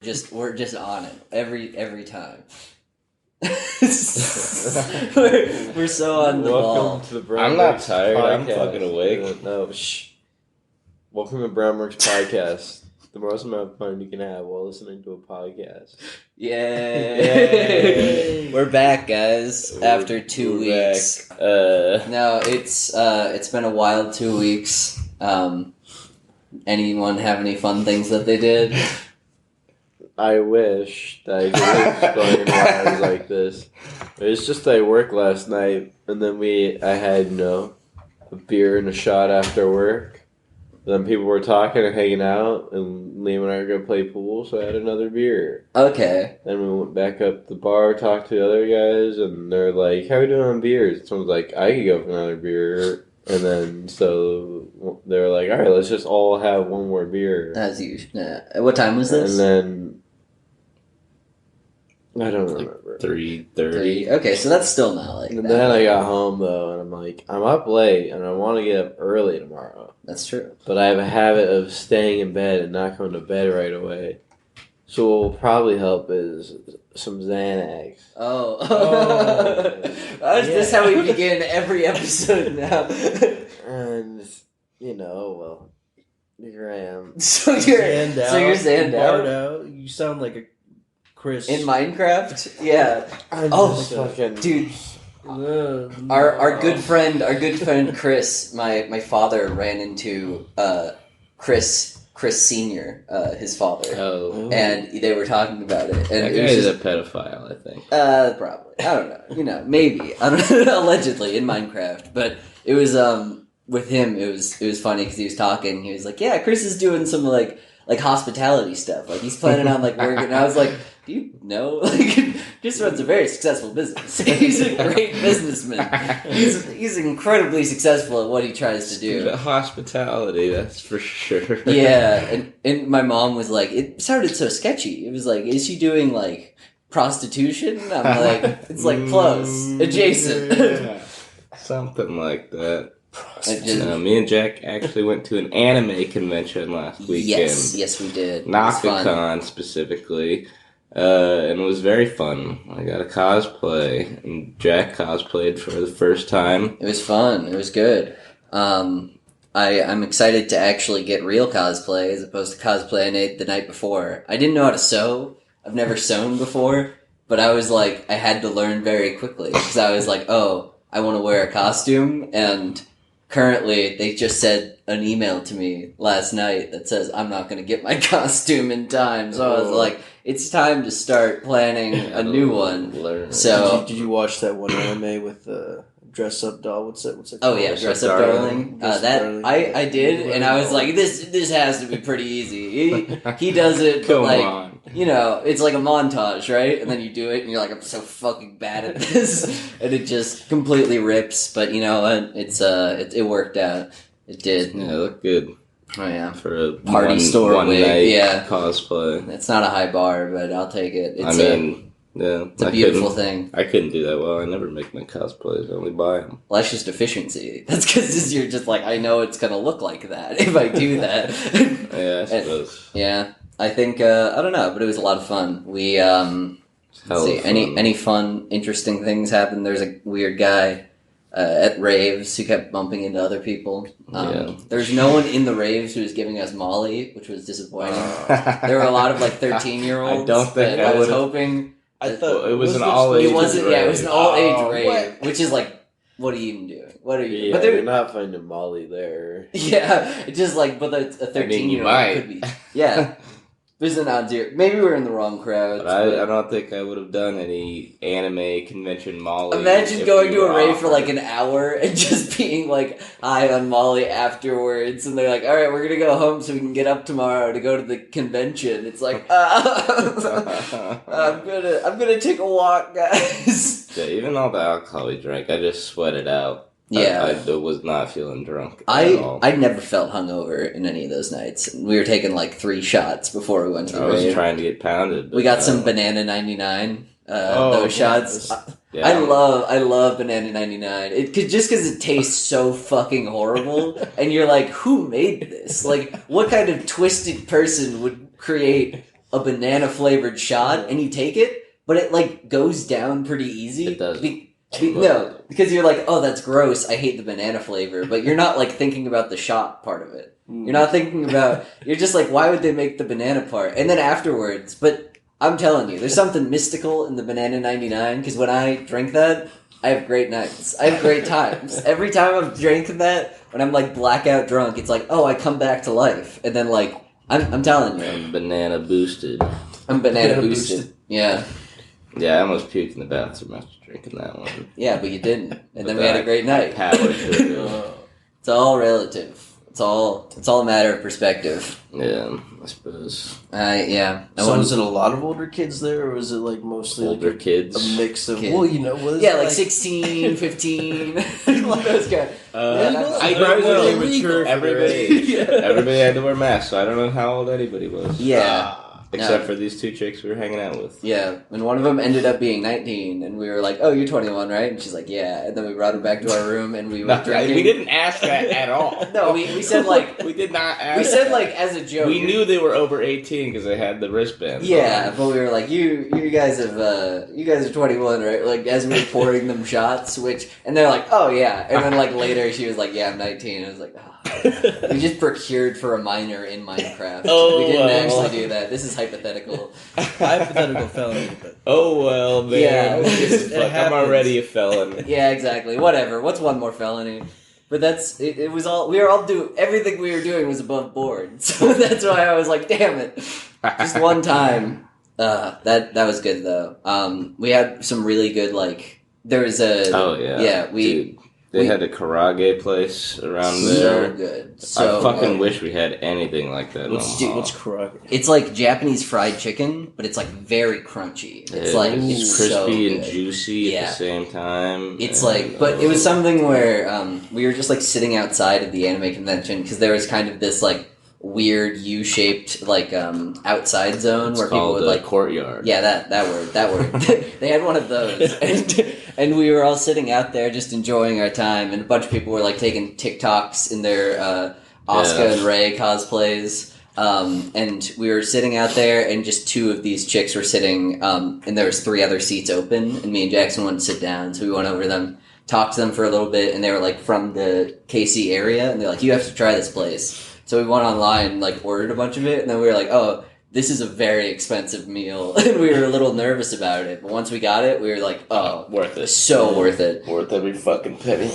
We're just on it every time. we're so on the ball. Welcome to the Brown I'm not Works tired. I'm podcast. fucking awake. No, shh. Welcome to Brown Works podcast. The most amount of fun you can have while listening to a podcast. Yay! We're back, guys. After 2 weeks. No, it's been a wild 2 weeks. Anyone have any fun things that they did? I wish that I could explain why I was like this. It's just I worked last night, and then I had, a beer and a shot after work. Then people were talking and hanging out, and Liam and I were going to play pool, so I had another beer. Okay. Then we went back up to the bar, talked to the other guys, and they're like, how are we doing on beers? And someone's like, I could go for another beer. And then, so they were like, all right, let's just all have one more beer. As usual. What time was this? And then, I don't remember. 3:30. Okay, so that's still not like And that. then I got home, though, and I'm like, I'm up late, and I want to get up early tomorrow. That's true. But I have a habit of staying in bed and not going to bed right away. So what will probably help is some Xanax. Oh. Is this how we begin every episode now? And, well, here I am. So you're Xanded out? Bardo, you sound like a Chris. In Minecraft? Yeah. I'm Oh, just fucking... Dude. Our good friend Chris, my father ran into Chris Senior, his father. Oh. And they were talking about it. And That it guy was is just, a pedophile, I think. probably. I don't know. Maybe. I don't know. Allegedly in Minecraft. But it was with him it was funny because he was talking. He was like, "Yeah, Chris is doing some like hospitality stuff. Like he's planning on like working." And I was like, "Do you know? Like, Chris runs a very successful business. He's a great businessman. He's incredibly successful at what he tries to do." But hospitality, that's for sure. Yeah, and my mom was like, it sounded so sketchy. It was like, is she doing like prostitution? I'm like, it's like close, adjacent. Something like that. Me and Jack actually went to an anime convention last weekend. Yes, we did. NakaKon specifically. And it was very fun. I got a cosplay, and Jack cosplayed for the first time. It was fun. It was good. I'm excited to actually get real cosplay as opposed to cosplay I made the night before. I didn't know how to sew. I've never sewn before, but I was like, I had to learn very quickly because I was like, oh, I want to wear a costume, and currently they just sent an email to me last night that says I'm not going to get my costume in time. So I was like, it's time to start planning a new one. So did you watch that one anime with the dress up doll? What's it? Oh yeah, Dress Up Darling. Darling. I did, and I was like, this has to be pretty easy. He does it, but Come like on. it's like a montage, right? And then you do it, and you're like, I'm so fucking bad at this, and it just completely rips. But you know what? It worked out. It did. Yeah, it looked good. Oh yeah, For a party store one wig, night yeah. cosplay. It's not a high bar, but I'll take it. It's It's a beautiful thing. I couldn't do that well. I never make my cosplays. I only buy them. Well, that's just efficiency. That's because you're just like, I know it's gonna look like that if I do that. Yeah, I suppose. Yeah, I think I don't know, but it was a lot of fun. We let's see, any fun, interesting things happened. There's a weird guy at raves who kept bumping into other people. There's no one in the raves who was giving us Molly, which was disappointing. There were a lot of like 13-year-olds. I don't think I was hoping. I thought it was an all-age It wasn't. Yeah, it was an all-age rave, what? which is like, what are you even doing? What are you? Yeah, but they're not finding Molly there. Yeah, it's just like, but a 13-year-old could be. Yeah, there's an odd zero. Maybe we're in the wrong crowd. I don't think I would have done any anime convention Molly. Imagine if going we to a were rave for offered. like an hour and just being like high on Molly afterwards, and they're like, "All right, we're gonna go home so we can get up tomorrow to go to the convention." It's like, I'm gonna take a walk, guys. Yeah, even all the alcohol we drank, I just sweated out. Yeah. I was not feeling drunk at all. I never felt hungover in any of those nights. We were taking like 3 shots before we went to the I was rave. trying to get pounded. We got some Banana 99. Those shots. Yeah. I love Banana 99. Just because it tastes so fucking horrible, and you're like, who made this? Like, what kind of twisted person would create a banana flavored shot and you take it, but it like goes down pretty easy. It does. No, because you're like, oh, that's gross. I hate the banana flavor, but you're not like thinking about the shot part of it. You're not thinking about. You're just like, why would they make the banana part? And then afterwards, but I'm telling you, there's something mystical in the banana 99. Because when I drink that, I have great nights. I have great times. Every time I've drank that, when I'm like blackout drunk, it's like, oh, I come back to life, and then like, I'm telling you, I'm banana boosted. I'm banana boosted. Yeah. Yeah, I almost puked in the bathroom after drinking that one. Yeah, but you didn't, and then we had a great night. Powered through it. It's all relative. It's all a matter of perspective. Yeah, I suppose. Yeah. So was it a lot of older kids there, or was it like mostly Older like kids. a mix of? Kids. Well, you know, what is Yeah, it like 16, 15. Those guys. I Probably don't know. really mature for their age. Everybody had to wear masks, so I don't know how old anybody was. Yeah. Except No. for these two chicks we were hanging out with. Yeah, and one of them ended up being 19, and we were like, oh, you're 21, right? And she's like, yeah. And then we brought her back to our room, and we were drinking. We didn't ask that at all. No, we said like... We did not ask We said that. like as a joke. We knew they were over 18 because they had the wristband. Yeah, but we were like, you guys are 21, right? Like as we were pouring them shots, and they're like, oh yeah. And then like later she was like, yeah, I'm 19. I was like, oh. We just procured for a minor in Minecraft. We didn't actually do that. This is hypothetical. hypothetical felony? But Oh well, man. Yeah. Fuck, I'm already a felon. Yeah, exactly. Whatever. What's one more felony? But that's it. Was all we were all do. Everything we were doing was above board. So that's why I was like, damn it. Just one time. That was good though. We had some really good like. There was a. Oh yeah. Yeah, Dude, they had a karage place around so there. good. So I fucking good. wish we had anything like that. what's karage? It's like Japanese fried chicken, but it's like very crunchy. It's like it's crispy so and good. juicy at Yeah. the same time. It's and, like, but it was something where we were just like sitting outside of the anime convention because there was kind of this like weird U-shaped like outside zone it's where people called would like courtyard. yeah that word they had one of those and we were all sitting out there just enjoying our time and a bunch of people were like taking TikToks in their Asuka and Ray cosplays. And we were sitting out there, and just two of these chicks were sitting, and there was 3 other seats open, and me and Jackson wanted to sit down, so we went over to them, talked to them for a little bit, and they were like from the KC area, and they're like, you have to try this place. So we went online and like ordered a bunch of it, and then we were like, oh, this is a very expensive meal, and we were a little nervous about it, but once we got it, we were like, oh, Worth it. so worth it. Worth every fucking penny.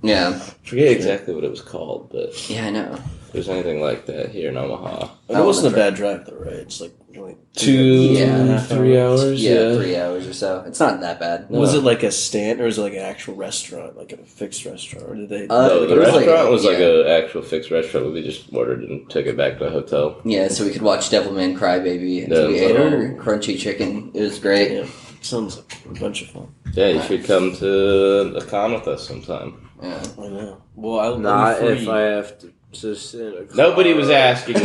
Yeah. I forget exactly what it was called, but Yeah, I know. if there's anything like that here in Omaha. It wasn't a bad drive though, right? It's like only 2-3 hours. Yeah, 3 hours or so. It's not that bad. Was it like a stand, or was it like an actual restaurant, like a fixed restaurant, or did they? No, the it was like- restaurant was like yeah. an actual fixed restaurant. We just ordered and took it back to the hotel. Yeah, so we could watch Devilman Crybaby until we ate our crunchy chicken. It was great. Yeah, sounds like a bunch of fun. Yeah, you should come to the con with us sometime. Yeah. I know. Well, I'll Not be free. if I have to sit in a car. Nobody was asking.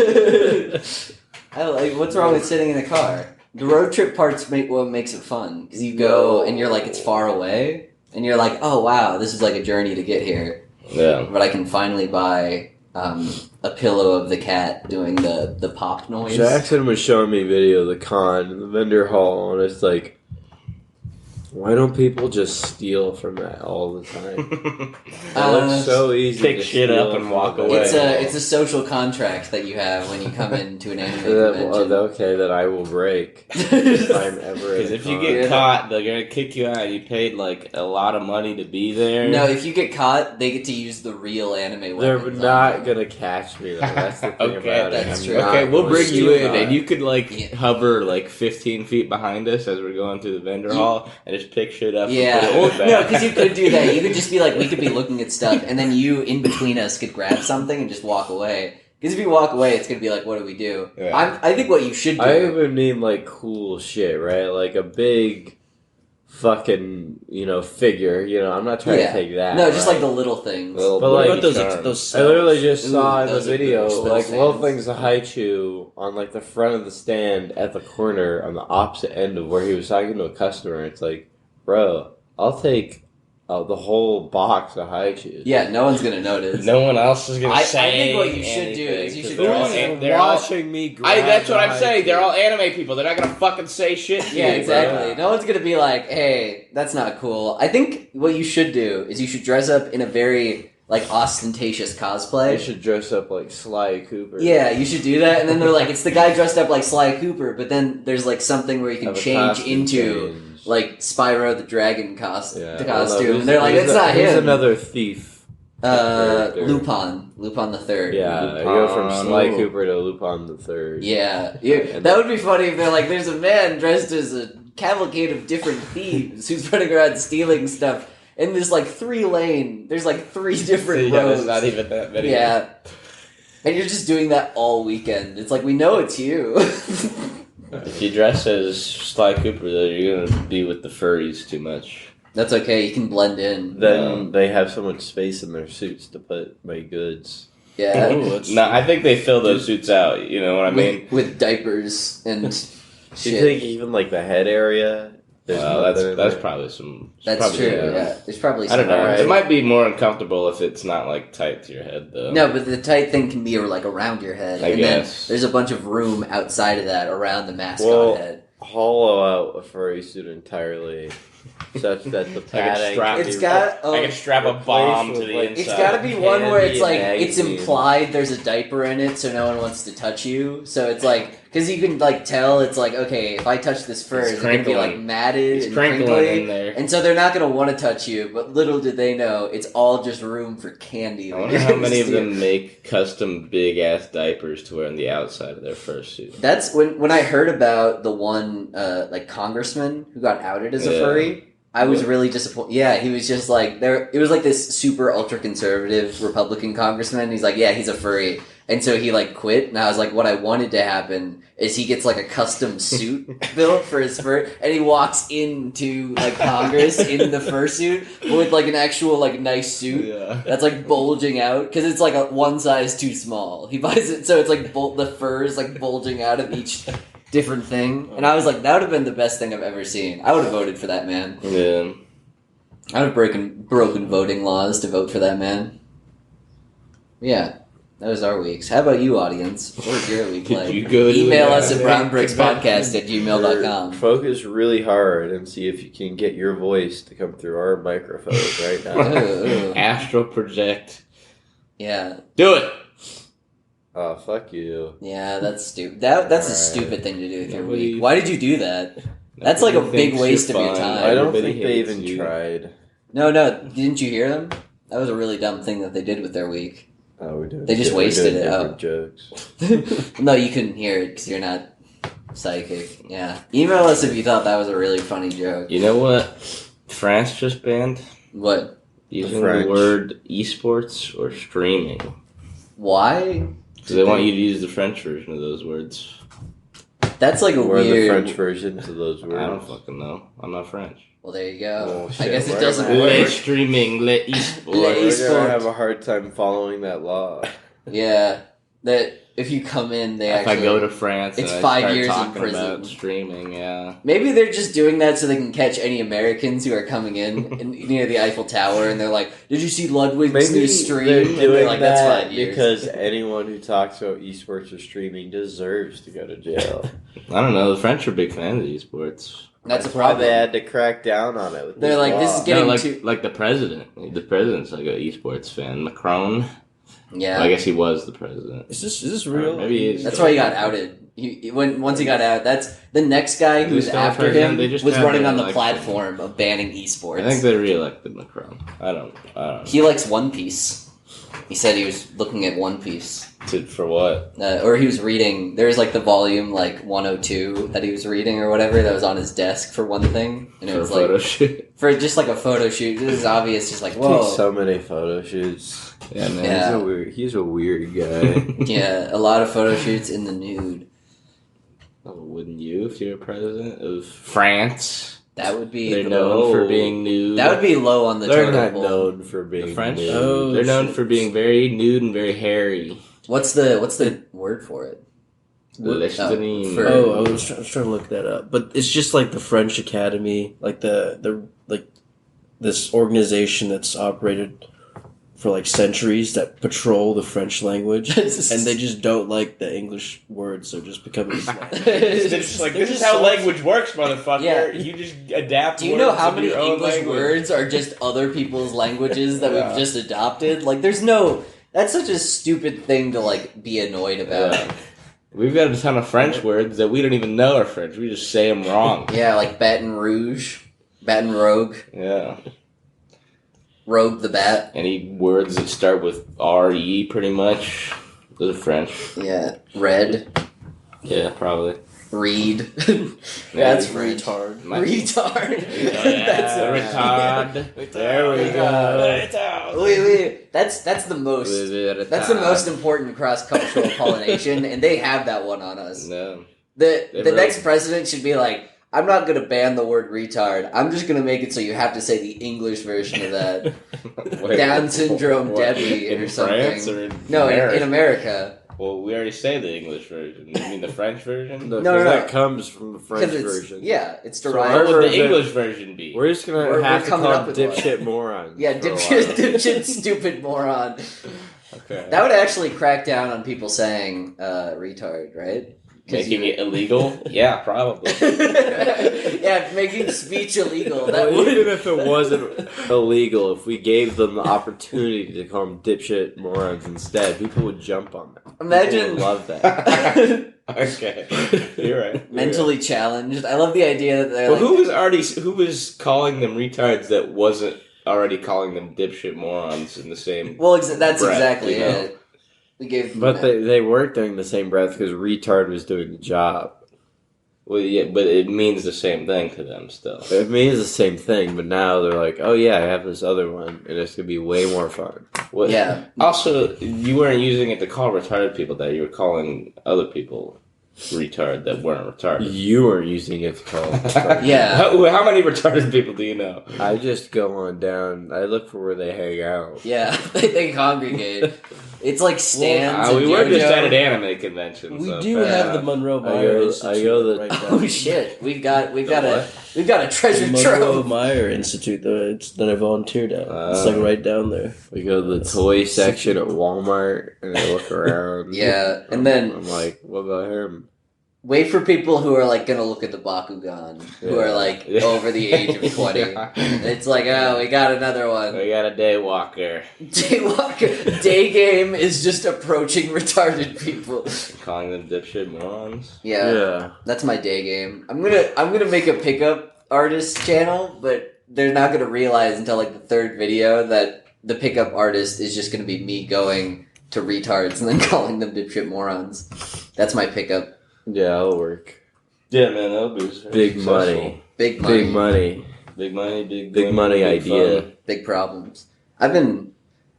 I like. What's wrong with sitting in a car? The road trip part's what makes it fun because you go and you're like it's far away and you're like, oh wow, this is like a journey to get here. Yeah. But I can finally buy a pillow of the cat doing the pop noise. Jackson was showing me video of the con, the vendor hall, and it's like, why don't people just steal from that all the time? It looks so easy. pick to shit steal up and from walk the away. It's a social contract that you have when you come into an anime convention. Okay, that I will break if I'm ever. Because if you get caught, they're gonna kick you out. You paid like a lot of money to be there. No, if you get caught, they get to use the real anime they're weapons. not gonna catch me. Though. That's the thing Okay, about it. that's I'm true. not Okay, we'll going bring to you in, steal and you could like Yeah. hover like 15 feet behind us as we're going through the vendor hall, and just pick shit up. Yeah, and put it in well, the bag. no, because you could do that. You could just be like, we could be looking at stuff, and then you, in between us, could grab something and just walk away. Because if you walk away, it's going to be like, what do we do? Yeah. I think what you should do... I even mean like cool shit, right? Like a big fucking, figure. I'm not trying to take that. No, just right? like the little things. Little But, What like, about charms. those? I literally just Ooh, saw in the those are video, those like, fans. little things of Haichu on, like, the front of the stand at the corner on the opposite end of where he was talking to a customer. It's like, bro, I'll take Oh, the whole box of high shoes. Yeah, no one's gonna notice. No one else is gonna I say. think what you should do is you should dress up. They're all- watching me grab That's what the I'm high saying. They're shoes. all anime people. They're not gonna fucking say shit. To Yeah, you, exactly. bro. No one's gonna be like, "Hey, that's not cool." I think what you should do is you should dress up in a very like ostentatious cosplay. I should dress up like Sly Cooper. Yeah, you should do that, and then they're like, "It's the guy dressed up like Sly Cooper," but then there's like something where you can Have a change costume into change. like Spyro the Dragon the Yeah, costume. well, And they're like, "It's not He's him." another thief. character. Lupin the Third. Yeah, you go from Sly Lupin. Cooper to Lupin the Third. Yeah, And that would be funny if they're like, there's a man dressed as a cavalcade of different thieves who's running around stealing stuff in this like 3-lane. There's like 3 different Yeah, roads. there's not even that many. Yeah, and you're just doing that all weekend. It's like we know it's you. If you dress as Sly Cooper, though, you're gonna be with the furries too much. That's okay. You can blend in. Then they have so much space in their suits to put my goods. Yeah, No, I think they fill those suits out. You know what I mean? with diapers and Do you shit. think even like the head area? There's nothing in That's there? probably some. That's probably, true. Yeah, there's probably. I don't know. Alright. It might be more uncomfortable if it's not like tight to your head, though. No, but the tight thing can be like around your head, I and guess. then there's a bunch of room outside of that around the mascot Well, head. Hollow out a furry suit entirely, such that the padding. strap- It's got. I can strap a bomb to the Like- inside. It's got to be one where it's like Candy it's magazine. implied there's a diaper in it, so no one wants to touch you. So it's like because you can like tell it's like okay, if I touch this fur, It's it's gonna be like crinkling. matted It's and crinkling crinkly. in there. And so they're not gonna want to touch you, but little did they know, it's all just room for candy. I wonder how many of them make custom big ass diapers to wear on the outside of their fursuit. That's when I heard about the one like congressman who got outed as a Yeah. furry. I was What? really disappointed. Yeah, he was just like there. It was like this super ultra conservative Republican congressman. He's like, yeah, he's a furry, and so he like quit. And I was like, what I wanted to happen is he gets like a custom suit built for his fur, and he walks into like Congress in the fursuit with like an actual like nice suit. Yeah. That's like bulging out because it's like one size too small. He buys it so it's like the fur is like bulging out of each different thing. And I was like, that would have been the best thing I've ever seen. I would have voted for that man. Yeah. I would have broken voting laws to vote for that man. Yeah, that was our weeks. How about you, audience? What was your week Did like? you go to Email the- us at brownbrickspodcast@gmail.com. Focus really hard and see if you can get your voice to come through our microphones right now. Ooh. Astral project. Yeah, Do it. Oh, fuck you. yeah, that's stupid. That's a Alright. stupid thing to do with your Nobody- week. Why did you do that? That's like a Nobody big thinks waste you're of your fun. time. I don't Everybody think they hates even you. tried. No, didn't you hear them? That was a really dumb thing that they did with their week. Oh, we're doing They just we're wasted doing it different out. jokes. No, you couldn't hear it because you're not psychic. Yeah. Email us if you thought that was a really funny joke. You know what? France just banned What? using French. the word esports or streaming. Why? So they want you to use the French version of those words. That's like a Or the weird. French version to those words. I don't fucking know. I'm not French. Well, there you go. Oh, I shit. guess it Where doesn't am I? work. Le streaming, le Le esports. We're esport. gonna have a hard time following that law. Yeah. That if you come in, they If actually. I go to France, It's and I 5 start years in talking prison. about streaming. Yeah. Maybe they're just doing that so they can catch any Americans who are coming in near the Eiffel Tower, and they're like, "Did you see Ludwig's Maybe new stream?" they're And doing they're like, "That's that 5 years." because anyone who talks about esports or streaming deserves to go to jail. I don't know. The French are big fans of esports. That's the why problem. they had to crack down on it. With They're like, this is law. getting No, like, too- like the president. The president's like an esports fan. Macron. Yeah. Well, I guess he was the president. Is this real? Maybe he is. That's why he got outed. Once he got out, that's the next guy who's Who's still after president? him They just was had running an on the election. platform of banning esports. I think they reelected Macron. I don't know. He likes One Piece. He said he was looking at One Piece, For what? or he was reading. There was like the volume like 102 that he was reading or whatever that was on his desk for one thing, and it For a was photo like shoot. for just like a photo shoot. This is obvious, just like Takes whoa, so many photo shoots. Yeah, man. Yeah. He's a weird guy. yeah, a lot of photo shoots in the nude. Oh, wouldn't you if you're president of France? That would be They're known for being nude. that would be low on the They're totem not pole. known for being The French. nude. Oh, They're known shit. for being very nude and very hairy. What's the word for it? Le stream. for- Oh, I was trying to look that up, but it's just like the French Academy, like the this organization that's operated for like centuries that patrol the French language, and they just don't like the English words. So just becoming slang. It's just like, this is how language works, motherfucker. Yeah. You just adapt. Do you know how into many your own English language. words are just other people's languages that Yeah. we've just adopted? Like, there's no. That's such a stupid thing to like be annoyed about. Yeah. We've got a ton of French words that we don't even know are French. We just say them wrong. Yeah, like Baton Rouge, Baton Rogue, Yeah. Rogue the Bat. Any words that start with R-E, pretty much. Those are French. Yeah, Red, Yeah, probably. Reed. That's French. Retard. Retard. That's a retard. There we go. Wait. That's the most. That's the most important cross-cultural pollination, and they have that one on us. No. The next president should be like, I'm not going to ban the word retard. I'm just going to make it so you have to say the English version of that. Wait, Down syndrome what? Debbie In or something. France or in No, America? in America. Well, we already say the English version. You mean the French version? No, No, no. that comes from the French 'Cause it's- version. Yeah, it's So derived. What our would the version- English version be? We're just gonna We're have to coming call up them with one. dipshit morons. Yeah, for a dipshit, while. dipshit, stupid moron. Okay. That would actually crack down on people saying retard, right? 'Cause Making you- it illegal? Yeah, probably. Yeah, making speech illegal. That Well, would. even if it wasn't illegal, if we gave them the opportunity to call them dipshit morons instead, people would jump on that. People Imagine- would love that. Okay. You're right. Mentally challenged. I love the idea that they're Well, like, who was calling them retards that wasn't already calling them dipshit morons in the same... well, that's breath, exactly you know? it. We gave them But that. they weren't doing the same breath because retard was doing the job. Well, yeah, but it means the same thing to them still. It means the same thing, but now they're like, oh yeah, I have this other one, and it's gonna be way more fun. Well, Yeah. Also, you weren't using it to call retarded people that. You were calling other people retard that weren't retarded. You weren't using it to call them retarded. Yeah. How many retarded people do you know? I just go on down. I look for where they hang out. Yeah, they congregate. It's like stands. We and were just JoJo. at an anime convention. We so do fair have the enough. Monroe I Meyer go- Institute. I go the- right down Oh there. shit, we've got a what? we've got a treasure The Monroe trove. Meyer Institute that I volunteered at. It's like right down there. We go to the toy section at Walmart, and I look around. Yeah, and then I'm like, what about him? wait for people who are like gonna look at the Bakugan, who are like Yeah. over the age of 20. It's like, oh, we got another one. We got a day walker Daywalker. Day game is just approaching retarded people. calling them dipshit morons. Yeah, that's my day game. I'm gonna make a pickup artist channel, but they're not gonna realize until like the third video that the pickup artist is just gonna be me going to retards and then calling them dipshit morons. That's my pickup. Yeah, that'll work. Yeah, man, that'll be Big money. Big money. Big money. Big money, Big money idea. fun. Big problems. I've been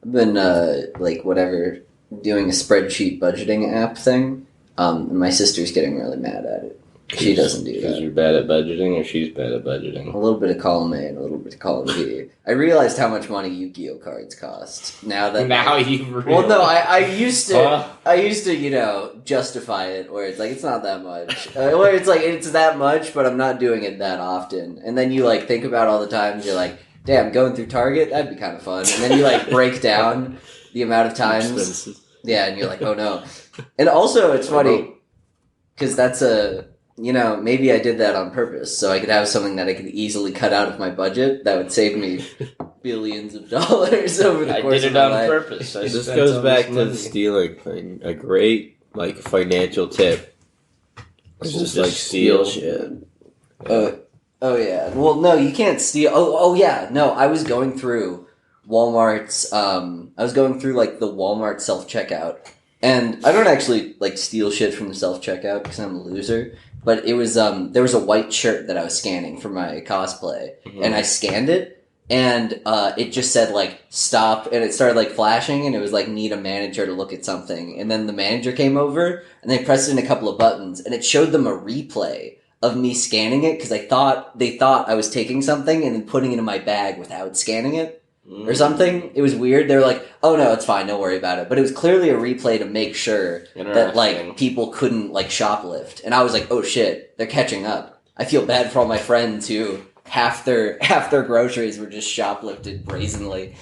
like whatever doing a spreadsheet budgeting app thing. And my sister's getting really mad at it. She doesn't do Because that. you're bad at budgeting, or she's bad at budgeting. A little bit of column A and a little bit of column B. I realized how much money Yu-Gi-Oh cards cost. Now that Now you well, no, I used to Huh? justify it where it's like it's not that much, where it's like it's that much, but I'm not doing it that often. And then you like think about all the times you're like, damn, going through Target, that'd be kind of fun. And then you like break down the amount of times, Expenses. yeah, and you're like, oh no. And also, it's funny because that's maybe I did that on purpose so I could have something that I could easily cut out of my budget that would save me billions of dollars over the I course did of it my on life. purpose. I This spent goes all back this to money. the stealing thing. A great financial tip. Is Just just steal. shit. Oh yeah. Well, no, you can't steal. Oh yeah. No, I was going through Walmart's. I was going through like the Walmart self checkout, and I don't actually like steal shit from the self checkout because I'm a loser. But it was there was a white shirt that I was scanning for my cosplay, and I scanned it, and it just said like stop, and it started like flashing, and it was like need a manager to look at something, and then the manager came over, and they pressed in a couple of buttons, and it showed them a replay of me scanning it because they thought I was taking something and then putting it in my bag without scanning it or something. It was weird. They were like, "Oh no, it's fine. Don't worry about it." But it was clearly a replay to make sure that like Interesting. people couldn't like shoplift. And I was like, "Oh shit, they're catching up." I feel bad for all my friends who half their groceries were just shoplifted brazenly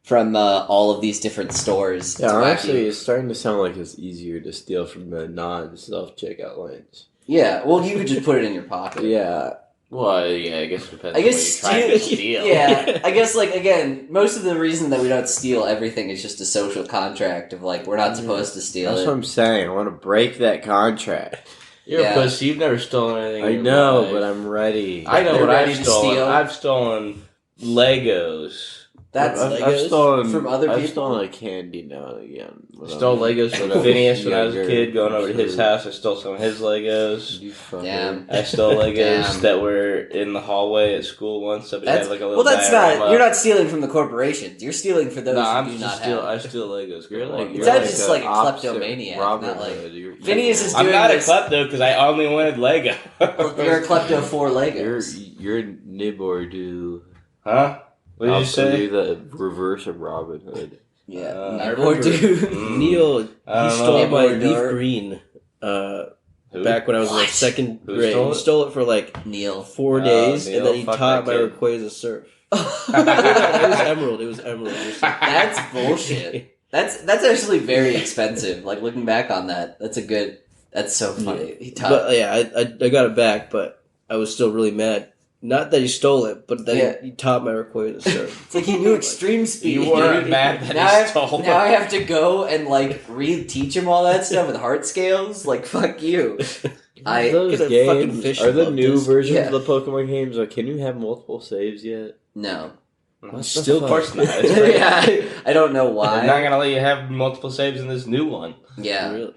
from all of these different stores. Yeah, It's honestly, wacky. it's starting to sound like it's easier to steal from the non-self-checkout lanes. Yeah, well, you could just put it in your pocket. Yeah. Well, yeah, I guess it depends I on guess what you're trying to steal. Yeah, I guess like again, most of the reason that we don't steal everything is just a social contract of like we're not supposed to steal That's it. what I'm saying. I want to break that contract. You're Yeah. a pussy. You've never stolen anything. I in your know, life. but I'm ready. I know They're what ready I've to stolen. steal. I've stolen Legos. That's I've Legos stolen from other I've people? stolen like candy now and again. I stole Legos from when I was Phineas when I was a younger, kid, going over to for his sure. house. I stole some of his Legos. You fucker. Damn. I stole Legos Damn. that were in the hallway at school once. Somebody that's had like a little well. That's diorama. not. You're not stealing from the corporations. You're stealing for those No, who I'm do just not steal. have. I steal Legos. You're like It's you're not like just a like a opposite kleptomaniac, Robin not like- Hood. You're Phineas is I'm doing not a this- klepto because I only wanted Lego. Well, you're a klepto for You're Legos. nib or do. Huh? What did you say? You're the reverse of Robin Hood. Yeah, I or remember- dude. Mm. Neil, he I don't stole know. my Or- leaf green Who? back when I was in like What? second Who grade. stole He it? stole it for like Neil. 4 Oh, days, Neil, and then he fuck taught that my kid. Rayquaza surf. It was Emerald. It was Emerald. It was That's bullshit. That's actually very expensive. Like looking back on that, that's a good. That's so funny. He taught. But yeah, I got it back, but I was still really mad. Not that he stole it, but that Yeah. he taught my Rayquaza surf. It's like he knew extreme speed. You weren't mad that now he stole now I it. have to go and like re-teach him all that stuff with heart scales. Like fuck you. I Those Get a fucking games fish are the above new this. versions Yeah. of the Pokemon games. Like, can you have multiple saves yet? no. Still, Of course not. It's crazy. Yeah, I don't know why. They're not gonna let you have multiple saves in this new one. Yeah. Really?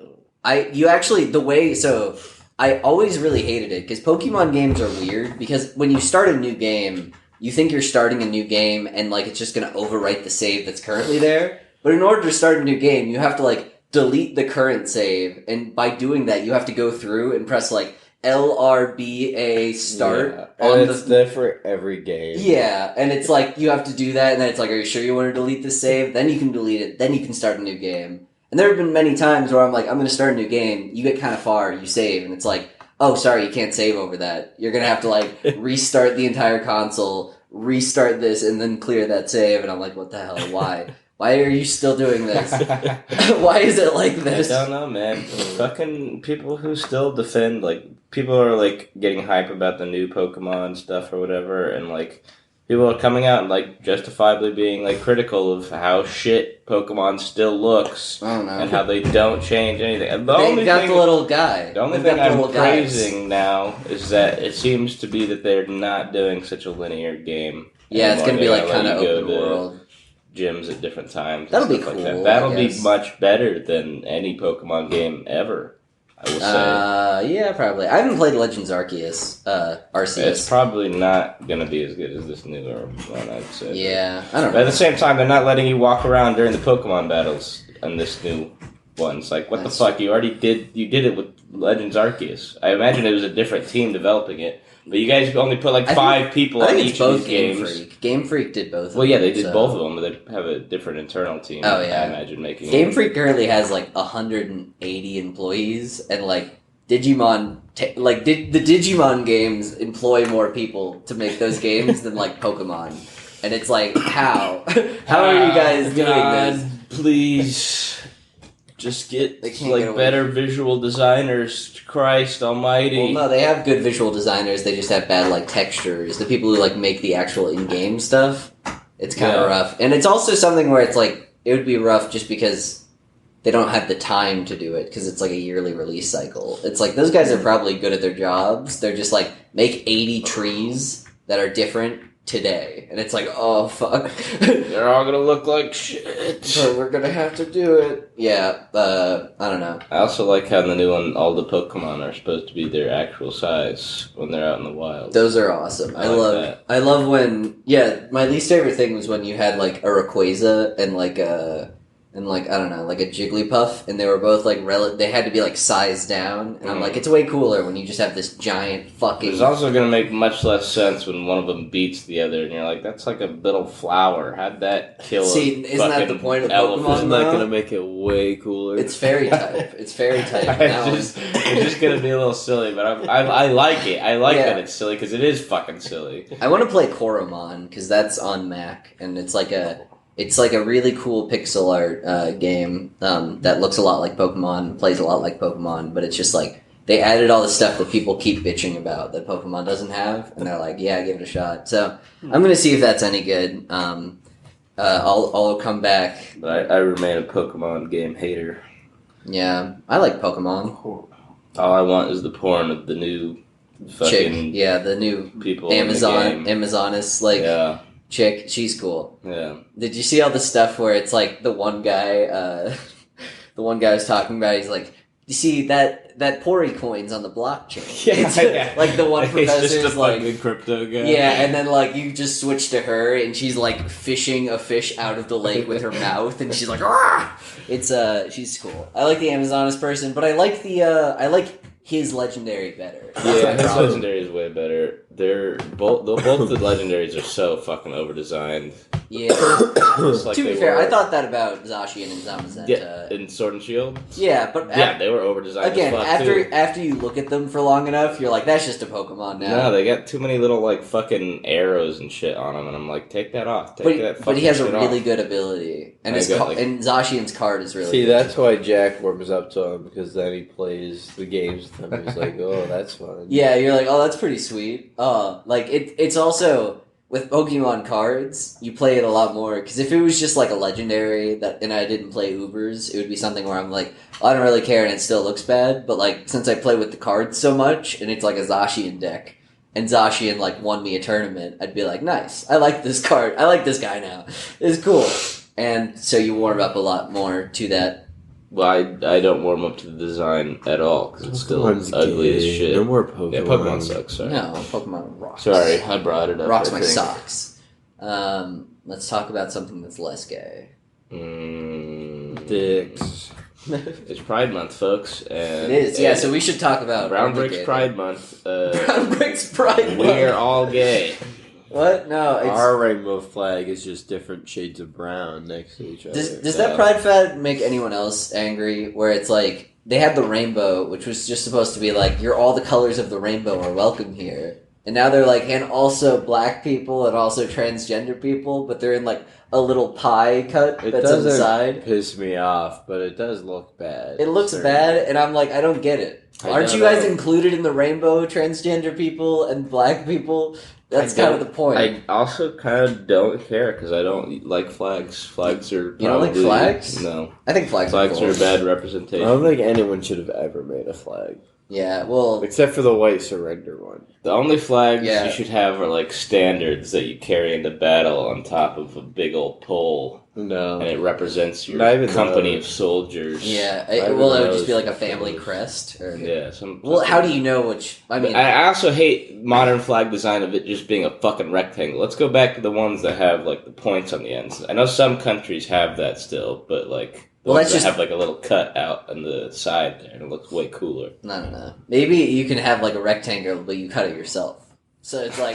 You actually the way so I always really hated it because Pokemon games are weird because when you start a new game, you think you're starting a new game and like it's just gonna overwrite the save that's currently there. But in order to start a new game, you have to like delete the current save, and by doing that, you have to go through and press like LRBA start Yeah. on And it's the. there for every game. Yeah, and it's like you have to do that, and then it's like, are you sure you want to delete this save? Then you can delete it. Then you can start a new game. And there have been many times where I'm like, I'm going to start a new game. You get kind of far, you save, and it's like, oh, sorry, you can't save over that. You're going to have to like restart the entire console, restart this, and then clear that save. And I'm like, what the hell? Why? Why are you still doing this? Why is it like I this? don't know, man. Fucking people who still defend, like, people are, like, getting hype about the new Pokemon stuff or whatever, and, like, people are coming out and, like, justifiably being, like, critical of how shit Pokemon still looks I don't and know. how they don't change anything. And the They only got thing, the little guy. the only They've thing got the I'm little guys. praising now is that it seems to be that they're not doing such a linear game. Yeah, it's anymore. going to be They're like gonna kind of let you go open to world. gyms at different times. and That'll be stuff like cool, that. That'll I be guess. much better than any Pokemon game ever, I will say. Yeah, probably. I haven't played Legends Arceus. Arceus. It's probably not going to be as good as this newer one, I'd say. Yeah, I don't But at know. the same time, they're not letting you walk around during the Pokemon battles on this new one. It's like, what That's- the fuck? You did it with Legends Arceus. I imagine it was a different team developing it. But you guys only put like I think- 5 people I on think each it's of both these Game games. Freak. Game Freak did both. Well, yeah, they did so- both of them, but they have a different internal team. Oh, yeah. I imagine making Game it. Freak currently has like 180 employees, and like Digimon, the Digimon games employ more people to make those games than like Pokemon, and it's like how how are you guys doing this? Please, just get They can't get like away. better visual designers. Christ Almighty! Well, no, they have good visual designers. They just have bad like textures. The people who like make the actual in-game stuff, it's kind of Yeah. rough. And it's also something where it's like it would be rough just because they don't have the time to do it because it's like a yearly release cycle. It's like those guys are probably good at their jobs. They're just like make 80 trees that are different today, and it's like, oh fuck. They're all gonna look like shit. So we're gonna have to do it. Yeah, I don't know. I also like how in the new one, all the Pokemon are supposed to be their actual size when they're out in the wild. Those are awesome. I like that. I love when my least favorite thing was when you had like a Rayquaza and and like I don't know, like a Jigglypuff, and they were both like they had to be like sized down, and I'm like, it's way cooler when you just have this giant fucking. It's also gonna make much less sense when one of them beats the other, and you're like, that's like a little flower. How'd that kill? See, isn't that the point of Pokemon? Isn't that gonna make it way cooler? It's fairy type. It's fairy type. It's just gonna be a little silly, but I like it. I like that it's silly because it is fucking silly. I want to play Coromon because that's on Mac, and it's like a really cool pixel art game that looks a lot like Pokemon, plays a lot like Pokemon, but it's just like they added all the stuff that people keep bitching about that Pokemon doesn't have, and they're like, yeah, give it a shot. So I'm gonna see if that's any good. I'll come back. But I remain a Pokemon game hater. Yeah, I like Pokemon. All I want is the porn of the new fucking chick. The new people Amazoness chick. She's cool. Yeah. Did you see all the stuff where it's like the one guy was talking about? He's like, you see that Pori coin's on the blockchain. Yeah. Like the one professor's just a like fucking crypto guy. Yeah, and then like you just switch to her and she's like fishing a fish out of the lake with her mouth, and she's like, ah! It's she's cool. I like the Amazoness person, but I like his legendary better. Yeah, his legendary is way better. Both the legendaries are so fucking over designed. Yeah. Like to be fair, I thought that about Zacian and Zamazenta. Yeah, in Sword and Shield. Yeah, but they were over designed. Again, too. after you look at them for long enough, you're like, that's just a Pokemon now. No, they got too many little like fucking arrows and shit on them, and I'm like, take that off. But he has a really good ability, and and Zacian's card is really. See, good. that's why Jack warms up to him, because then he plays the games with him. He's like, oh, that's fun. Yeah, you're like, oh, that's pretty sweet. Like it's also with Pokemon cards, you play it a lot more, because if it was just like a legendary and I didn't play Ubers, it would be something where I'm like, oh, I don't really care and it still looks bad. But like since I play with the cards so much and it's like a Zacian deck, and Zacian like won me a tournament, I'd be like, nice, I like this card, I like this guy now, it's cool. And so you warm up a lot more to that. Well, I don't warm up to the design at all, because it's still ugly as shit. No more Pokemon. Yeah, Pokemon sucks, sorry. No, Pokemon rocks. Sorry, I brought it up. Rocks my socks. Let's talk about something that's less gay. Dicks. It's Pride Month, folks. And, it is, yeah, so we should talk about Brown Bricks Pride Month. Brown Bricks Pride Month. We're all gay. What? No, it's... Our rainbow flag is just different shades of brown next to each other. Does that Pride flag make anyone else angry? Where it's like, they had the rainbow, which was just supposed to be like, you're all the colors of the rainbow are welcome here. And now they're like, and also black people and also transgender people, but they're in like a little pie cut that's on the side. It doesn't piss me off, but it does look bad. It looks bad, and I'm like, I don't get it. Aren't you guys included in the rainbow, transgender people and black people? That's kind of the point. I also kind of don't care, because I don't like flags. Flags are probably... You don't like flags? No. I think flags are cool. a bad representation. I don't think anyone should have ever made a flag. Yeah, well... Except for the white surrender one. The only flags you should have are, like, standards that you carry into battle on top of a big old pole. No. And it represents your company of soldiers. Yeah, it would just be like a family crest. Or... Yeah. How do you know which... I mean... I also hate modern flag design of it just being a fucking rectangle. Let's go back to the ones that have, like, the points on the ends. I know some countries have that still, but, like... That's just have like a little cut out on the side there, and it looks way cooler. No. Maybe you can have like a rectangle, but you cut it yourself. So it's like,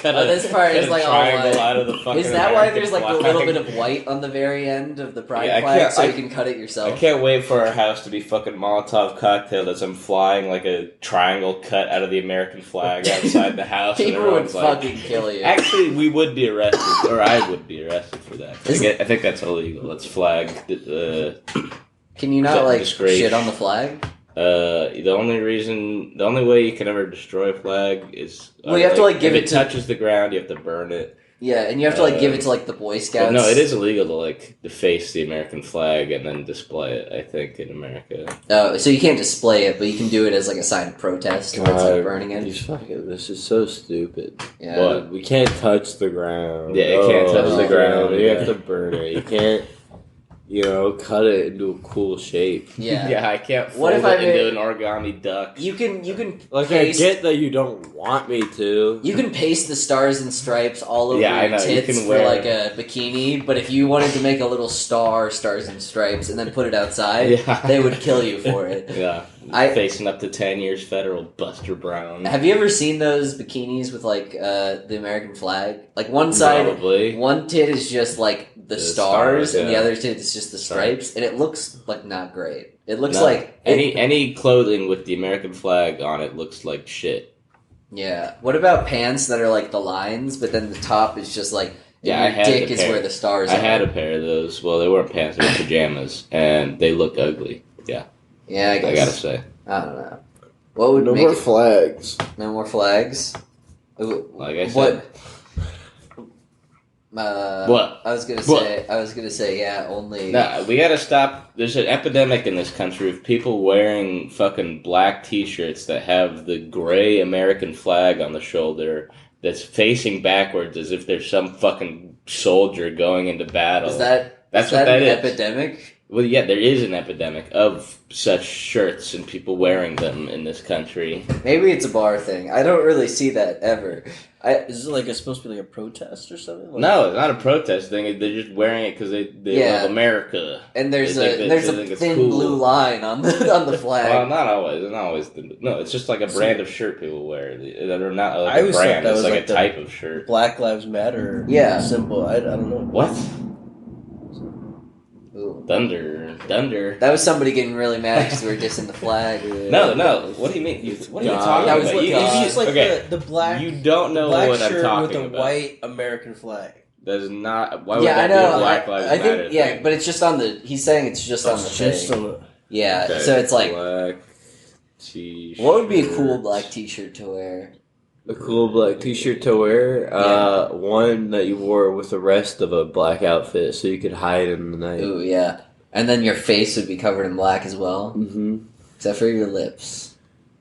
this part is like all white. Out of the fucking is that why there's like flag. a little bit of white on the very end of the pride flag, so you can cut it yourself? I can't wait for our house to be fucking Molotov cocktailed as I'm flying like a triangle cut out of the American flag outside the house. People would fucking kill you. Actually, we would be arrested, or I would be arrested for that. I think that's illegal. Let's flag. Can you not like shit on the flag? The only way you can ever destroy a flag is you have to like give it touches the ground, you have to burn it. Yeah, and you have to like give it to like the Boy Scouts. No, it is illegal to like deface the American flag and then display it, I think, in America. Oh, so you can't display it, but you can do it as like a sign of protest. God, it's like burning it. This is so stupid. Yeah. What? We can't touch the ground. Yeah, it can't touch the ground. You have to burn it. You can't, cut it into a cool shape. Yeah. Yeah, I can't fold it into an origami duck. You can Like, I get that you don't want me to. You can paste the stars and stripes all over Yeah, I your know, you tits can for wear- like a bikini, but if you wanted to make a little stars and stripes, and then put it outside, Yeah. they would kill you for it. Yeah, facing up to 10 years federal, Buster Brown. Have you ever seen those bikinis with like the American flag? Like one side, Probably. one tit is just like the stars, stars, and the yeah. other tit is just the stripes, and it looks like not great. It looks No, like any clothing with the American flag on it looks like shit. Yeah. What about pants that are like the lines, but then the top is just like Yeah, your I had dick the is pair. where the stars I are. had a pair of those. Well, they weren't pants; they were pajamas, and they look ugly. Yeah, I guess. I gotta say. I don't know. What would No make more it? flags. No more flags. Like I said. What? I was gonna What? say. Yeah, only. No, we gotta stop. There's an epidemic in this country of people wearing fucking black T-shirts that have the gray American flag on the shoulder that's facing backwards as if there's some fucking soldier going into battle. That's what that an is. epidemic? Well, yeah, there is an epidemic of such shirts and people wearing them in this country. Maybe it's a bar thing. I don't really see that ever. Is it like it's supposed to be like a protest or something? Like, No, it's not a protest thing. They're just wearing it because they Yeah. love America. And there's They think a it's thin cool. blue line on the flag. Well, not always. Not always. No, it's just like a brand of shirt people wear. They're not like I a always thought brand. that It's was like like a the- type of shirt. Black Lives Matter. Yeah. Symbol. I don't know. What? Ooh. Thunder. That was somebody getting really mad because we were dissing the flag. No. What do you mean? What are you talking That was about? like- You- God. you- It's like okay, the black. you don't know black what I'm shirt talking with the about. white American flag. That is not. Why would Yeah, I that be a know. Black Lives I Matter think, yeah, thing? but it's just on the. He's saying it's just on the Just thing. on the- Yeah, Okay, so it's like, black T-shirt. what would be a cool black T-shirt to wear? A cool black T-shirt to wear. Yeah. One that you wore with the rest of a black outfit, so you could hide in the night. Ooh, yeah, and then your face would be covered in black as well, Mm-hmm. except for your lips.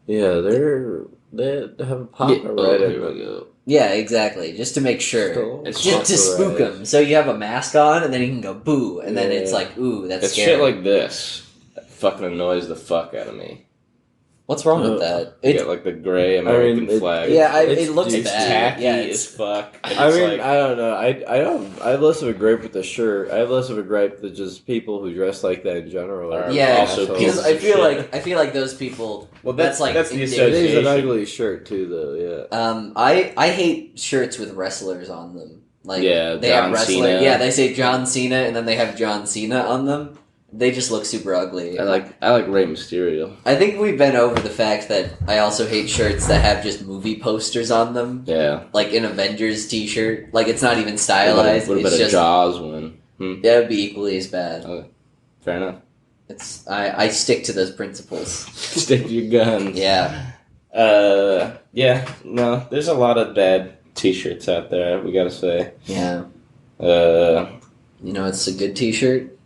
Yeah, they have a pocket Oh, right here in we go. Yeah, exactly, just to make sure. Still It's Just to spook authorized. him. So you have a mask on, and then you can go boo, and then it's Yeah. like, ooh, that's It's scary. shit like this that fucking annoys the fuck out of me. What's wrong with that? You get like the gray American flag. Yeah, It's- it looks It's bad. tacky Yeah, as fuck. And I it's mean, like, I don't know. I have less of a gripe with the shirt. I have less of a gripe with just people who dress like that in general. Are yeah, also assholes. because I pieces feel of like those people. well, that's like that's the indignant. It is association. an ugly shirt too, though. Yeah. I hate shirts with wrestlers on them. Like Yeah, they John have wrestler. Cena. Yeah, they say John Cena, and then they have John Cena on them. They just look super ugly. I like Rey Mysterio. I think we've been over the fact that I also hate shirts that have just movie posters on them, Yeah. like an Avengers T-shirt. Like it's not even stylized. What about It's a just Jaws one? that would be equally as bad. Fair enough. It's I stick to those principles. Stick to your guns. Yeah. Yeah. No, there's a lot of bad T-shirts out there. We gotta say. Yeah. You know, it's a good T-shirt.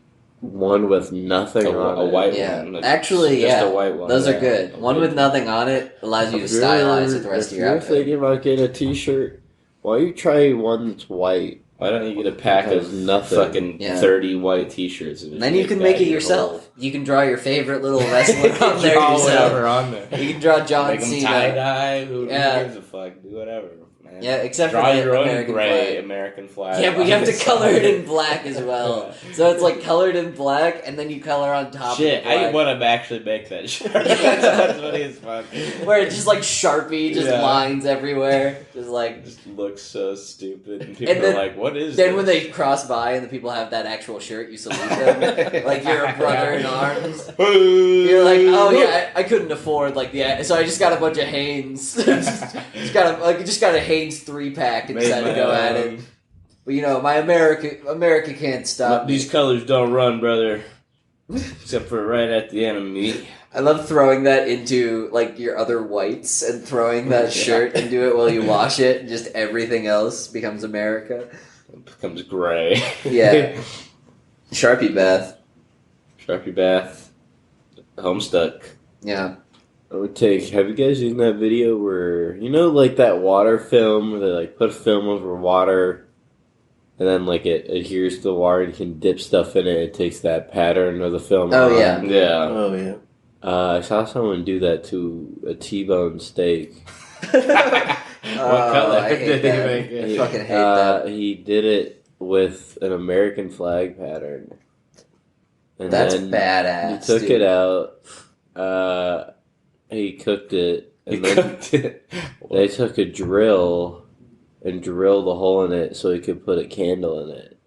One with nothing on a it. white Yeah. one. Actually, just yeah. a white one. Those yeah. are good. One with nothing on it allows you to stylize with the rest of your If outfit. you're thinking about getting a T-shirt, why don't you try one that's white? Why don't you get a pack Has of nothing. fucking Yeah. 30 white T-shirts? And And then you can make it yourself. You can draw your favorite little wrestler on there Draw yourself. whatever on there. You can draw John Make them Cena. tie-dye. Who Yeah. gives a fuck? Do whatever, man. Yeah, except Draw for the your own American gray flag. American flag. Yeah, but on you have the to color it side. in black as well. So it's like colored in black, and then you color on top Shit, of the black. I want to actually make that shirt. That's funny as fuck. Where it's just like Sharpie, just Yeah. lines everywhere. Just like... It just looks so stupid. And people And then- are like, what is Then this? when they cross by and the people have that actual shirt, you salute them. Like you're a brother in arms. You're like, oh yeah, I couldn't afford like so I just got a bunch of Hanes. just got a Hanes 3-pack and decided to go at it. But you know, my America can't stop me. These colors don't run, brother. Except for right at the end of me. I love throwing that into like your other whites and throwing that shirt into it while you wash it, and just everything else becomes America. It becomes gray. Yeah. Sharpie bath. Sharpie bath. Homestuck. Yeah. I would take. Have you guys seen that video where like that water film where they like put film over water, and then like it adheres to the water and you can dip stuff in it. It takes that pattern of the film. Oh, on. yeah. Yeah. Oh yeah. I saw someone do that to a T-bone steak. What color I hate did he that. make it? I fucking hate that. He did it with an American flag pattern. And That's then badass. he took dude. it out. He cooked it. He And then cooked it. they took a drill and drilled a hole in it so he could put a candle in it.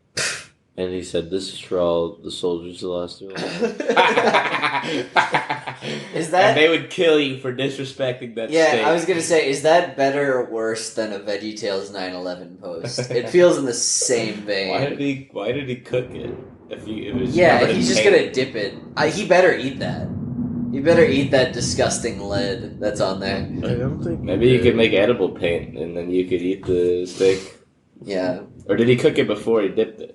And he said, "This is for all the soldiers who lost their lives." Is that? And they would kill you for disrespecting that Yeah, steak. I was gonna say, is that better or worse than a VeggieTales 9/11 post? It feels in the same vein. Why did he cook it? If it was Yeah, covered in he's just paint? gonna dip it. He better eat that. He better eat that disgusting lead that's on there. I don't think. Maybe you could make edible paint, and then you could eat the steak. Yeah, Or did he cook it before he dipped it?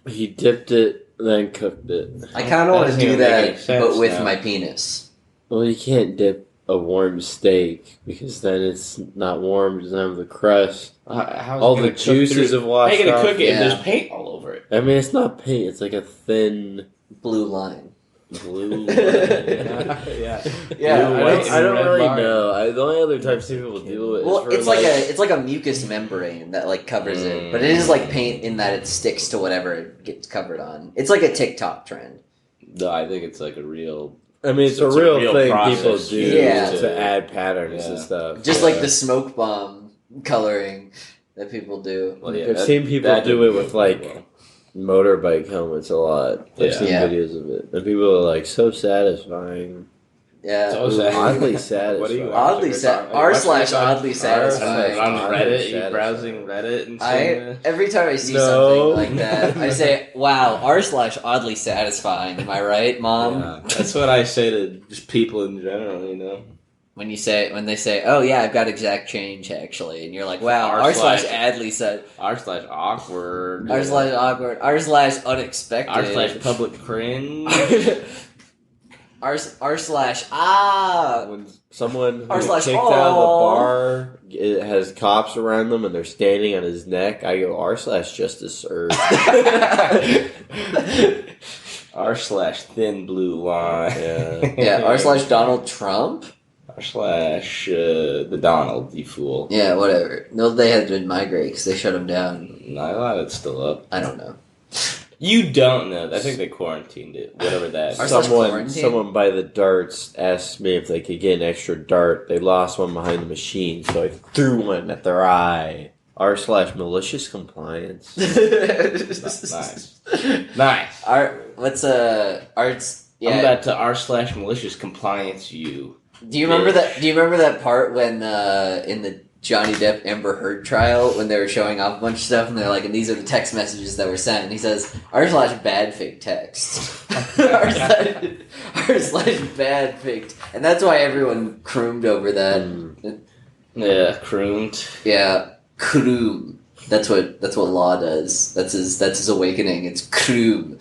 He dipped it, then cooked it. I kind of want to Doesn't do even make any that, sense but with now. my penis. Well, you can't dip a warm steak because then it's not warm. It doesn't have the crust. How's All it the gonna cook juices through- have washed How you gonna off. cook it Yeah. if there's paint all over it? I mean, it's not paint. It's like a thin Blue line. blue. Yeah. Yeah, Blue, I white, don't, I don't and red really line. know. The only other time people do it. Well, is for it's like a mucus membrane that like covers it, but it is like paint in that it sticks to whatever it gets covered on. It's like a TikTok trend. No, I think it's like a real. I mean, it's a It's a real real thing process. people do Yeah. to add patterns and Yeah. stuff. Just Yeah. like the smoke bomb coloring that people do. Well, yeah, I've that- seen people that do didn't it with go like well. motorbike helmets a lot. I've Yeah. seen Yeah. videos of it, and people are like, "So satisfying." Yeah. So sad. Oddly satisfying. What are you Oddly watching? sa- Are you watching r/oddly this on- satisfying. On Oddly Reddit, you satisfying. browsing Reddit and seeing Every time I see No. something like that, I say, "Wow, r/oddly satisfying." Am I right, Mom? Yeah, that's what I say to just people in general, you know. When they say, "Oh yeah, I've got exact change actually," and you're like, "Wow, r/adly said r/awkward. r/awkward r/unexpected r/public cringe. r/ah." When someone R who's slash kicked out of the aw. bar it has cops around them and they're standing on his neck, I go r/justice served. r/thin blue line. Yeah. Yeah, r/Donald Trump. r/the Donald, you fool. Yeah, whatever. No, they had to migrate because they shut him down. No, I thought it's still up. I don't know. You don't know. I think they quarantined it. Whatever that R/ is. quarantine? Someone by the darts asked me if they could get an extra dart. They lost one behind the machine, so I threw one at their eye. r/malicious compliance. Nice. Nice. What's arts? I'm Yeah. about to r/malicious compliance you. Do you remember that? Do you remember that part when in the Johnny Depp Amber Heard trial when they were showing off a bunch of stuff and they're like, and these are the text messages that were sent, and he says r/bad fake text, r/bad faked, and that's why everyone croomed over that. Yeah, crooned. Yeah, croom. That's what Law does. That's his awakening. It's croom.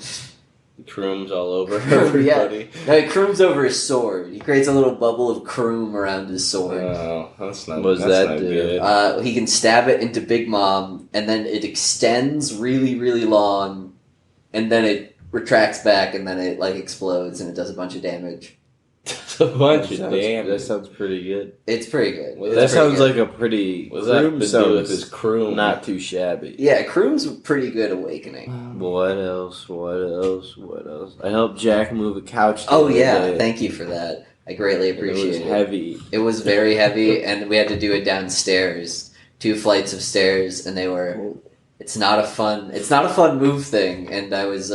Crooms all over Yeah. everybody. No, he crooms over his sword. He creates a little bubble of croom around his sword. Oh, that's not. What does that's that not do? good. He can stab it into Big Mom, and then it extends really, really long, and then it retracts back, and then it like explodes, and it does a bunch of damage. That's a bunch of That damn. sounds pretty good. It's pretty good. Well, It's That pretty sounds good. like a pretty. What does that have Croom to do with sounds his croom? not too shabby. Yeah, Croom's a pretty good awakening. What else? What else? What else? I helped Jack move a couch. the Oh other yeah, day. thank you for that. I greatly It appreciate was it. heavy. It was very heavy, and we had to do it downstairs, 2 flights of stairs, and they were. It's not a fun move thing, and I was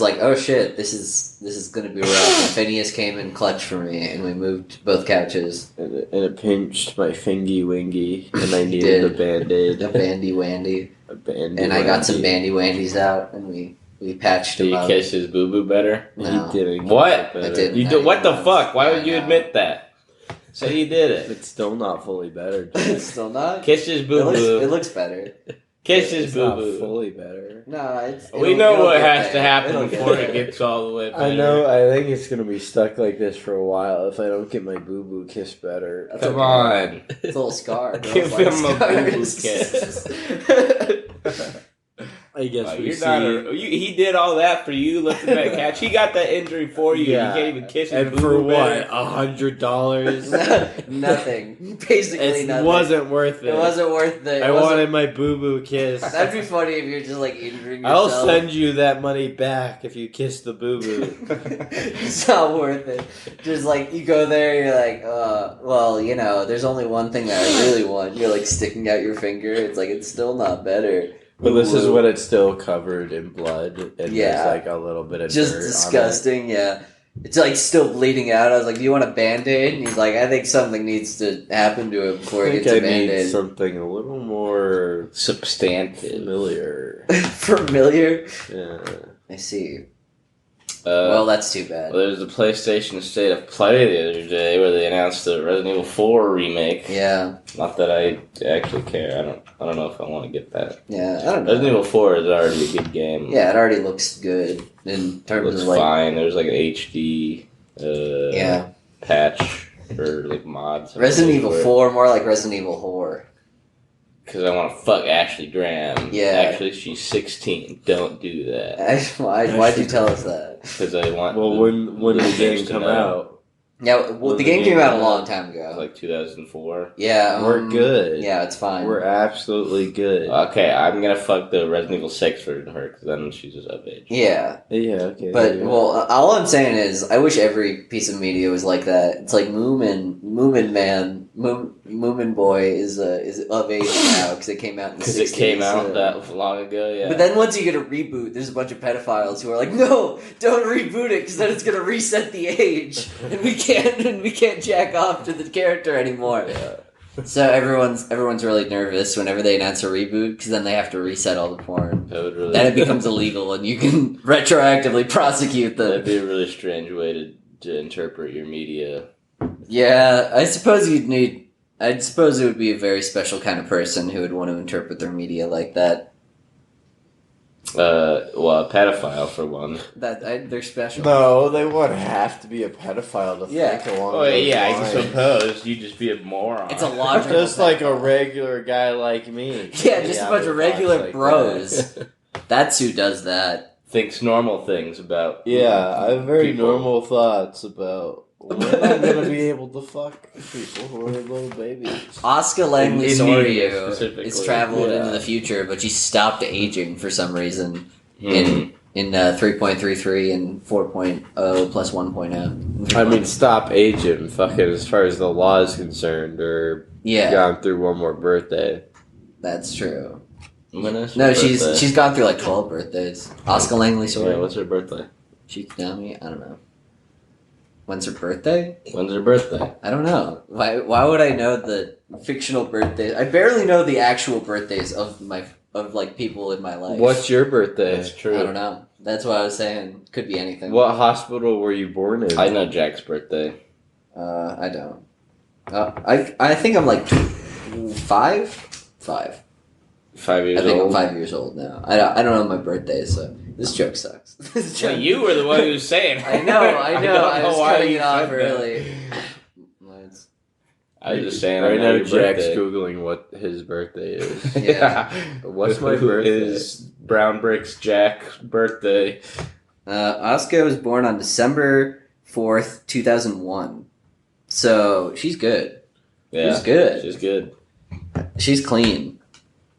like, oh shit, this is gonna be rough. And Phineas came in clutch for me, and we moved both couches. And it pinched my fingy wingy, and I Did. needed a band-aid. A bandy wandy, A bandy and I got some wandy. bandy wandies out, and we patched Did him you up. kiss his boo boo better? No. He didn't. What? get better. I didn't. You No, do what the was. fuck? Why would you I know. admit that? Say you did it. It's still not fully better. It's still not. Kiss his It boo looks, it boo. looks better. Kiss his It's boo not boo. fully better. No, it's. We know it'll what get has to there. happen It'll get before there. it gets all the way better. I know. I think it's gonna be stuck like this for a while if I don't get my boo boo kissed better. That's Come okay. on. It's a little scar. Girls Give like him a boo-boo scars. I I guess Oh, we you're see. not he did all that for you lifting that catch. He got that injury for you. Yeah. You can't even kiss his and boo for boo what? better. Nothing. $100? Basically It nothing. wasn't worth it. It wasn't worth the. I wanted my boo boo kiss. That'd be funny if you're just like injuring yourself. I'll send you that money back if you kiss the boo boo. It's not worth it. Just like you go there, you're like, well, you know, there's only one thing that I really want. You're like sticking out your finger. It's like it's still not better. But this is when it's still covered in blood and Yeah. there's like a little bit of Just dirt disgusting. Yeah, it's like still bleeding out. I was like, do you want a Band-Aid? And he's like, I think something needs to happen to it on before it. it I gets think a I need Band-Aid. something a little more Substantive. familiar. Familiar. Yeah. I see. Well, that's too bad. Well, there's the PlayStation State of Play the other day where they announced the Resident Evil 4 remake. Yeah, Not that I actually care. I don't know if I want to get that. yeah. I don't know. Resident Evil 4 is already a good game. Yeah, it already looks good in It terms looks of like. fine. There's like an HD Yeah, patch or like mods. Resident Evil 4 more like Resident Evil Horror. Because I want to fuck Ashley Graham. Yeah. Actually, she's 16. Don't do that. Why'd you tell us that? Because I want. Well, when the listeners game to come know. out, Yeah, well, Well, the the game game came out a came long out time ago. Like 2004. Yeah, we're good. Yeah, it's fine. We're absolutely good. Okay, I'm gonna fuck the Resident Evil 6 version of her because then she's just of age. Yeah, Yeah, okay. but yeah. well, all I'm saying is, I wish every piece of media was like that. It's like Moomin Boy is of age now because it came out in the 60s. Because it came out that long ago, yeah. But then once you get a reboot, there's a bunch of pedophiles who are like, "No, don't reboot it because then it's gonna reset the age, and we can't jack off to the character anymore." Yeah. So everyone's really nervous whenever they announce a reboot because then they have to reset all the porn. That would really, Then it becomes illegal, and you can retroactively prosecute that'd them. be a really strange way to interpret your media. Yeah, I suppose I'd suppose it would be a very special kind of person who would want to interpret their media like that. Well, a pedophile for one. They're special. No, they would have to be a pedophile to Yeah. think along Oh those yeah, I lines. suppose you'd just be a moron. It's a logical. Just like a pedophile. regular guy like me. Yeah, just a bunch of regular like bros. that. That's who does that. Thinks normal things about. Yeah, I have very people. normal thoughts about when I'm gonna be able to fuck people who are little babies. Asuka Langley In media, Soryu specifically. is traveled Yeah. into the future, but she stopped aging for some reason Hmm. in 3.33 and 4.0 plus 1.0. I mean, stop aging, fucking, as far as the law is concerned, or yeah, gone through one more birthday. that's true. When is her No, birthday? she's gone through like 12 birthdays. Asuka Langley Yeah, Soryu. what's her birthday? Shikigami? I don't know. When's her birthday? When's her birthday? I don't know. Why would I know the fictional birthdays? I barely know the actual birthdays of like people in my life. What's your birthday? That's true. I don't know. That's what I was saying. Could be anything. What hospital were you born in? I know Jack's birthday. I don't. I think I'm like 5. 5. 5 years I think old. I'm 5 years old now. I don't know my birthday, so this joke sucks. This Well, joke- you were the one who was saying. I know. I don't know was why cutting you it off said that. early. I was just saying. I Right know now, your Jack's birthday. googling what his birthday is. Yeah. What's my Who birthday? is Brown Bricks Jack's birthday? Asuka was born on December 4th, 2001. So she's good. Yeah, She's good. She's good. She's clean.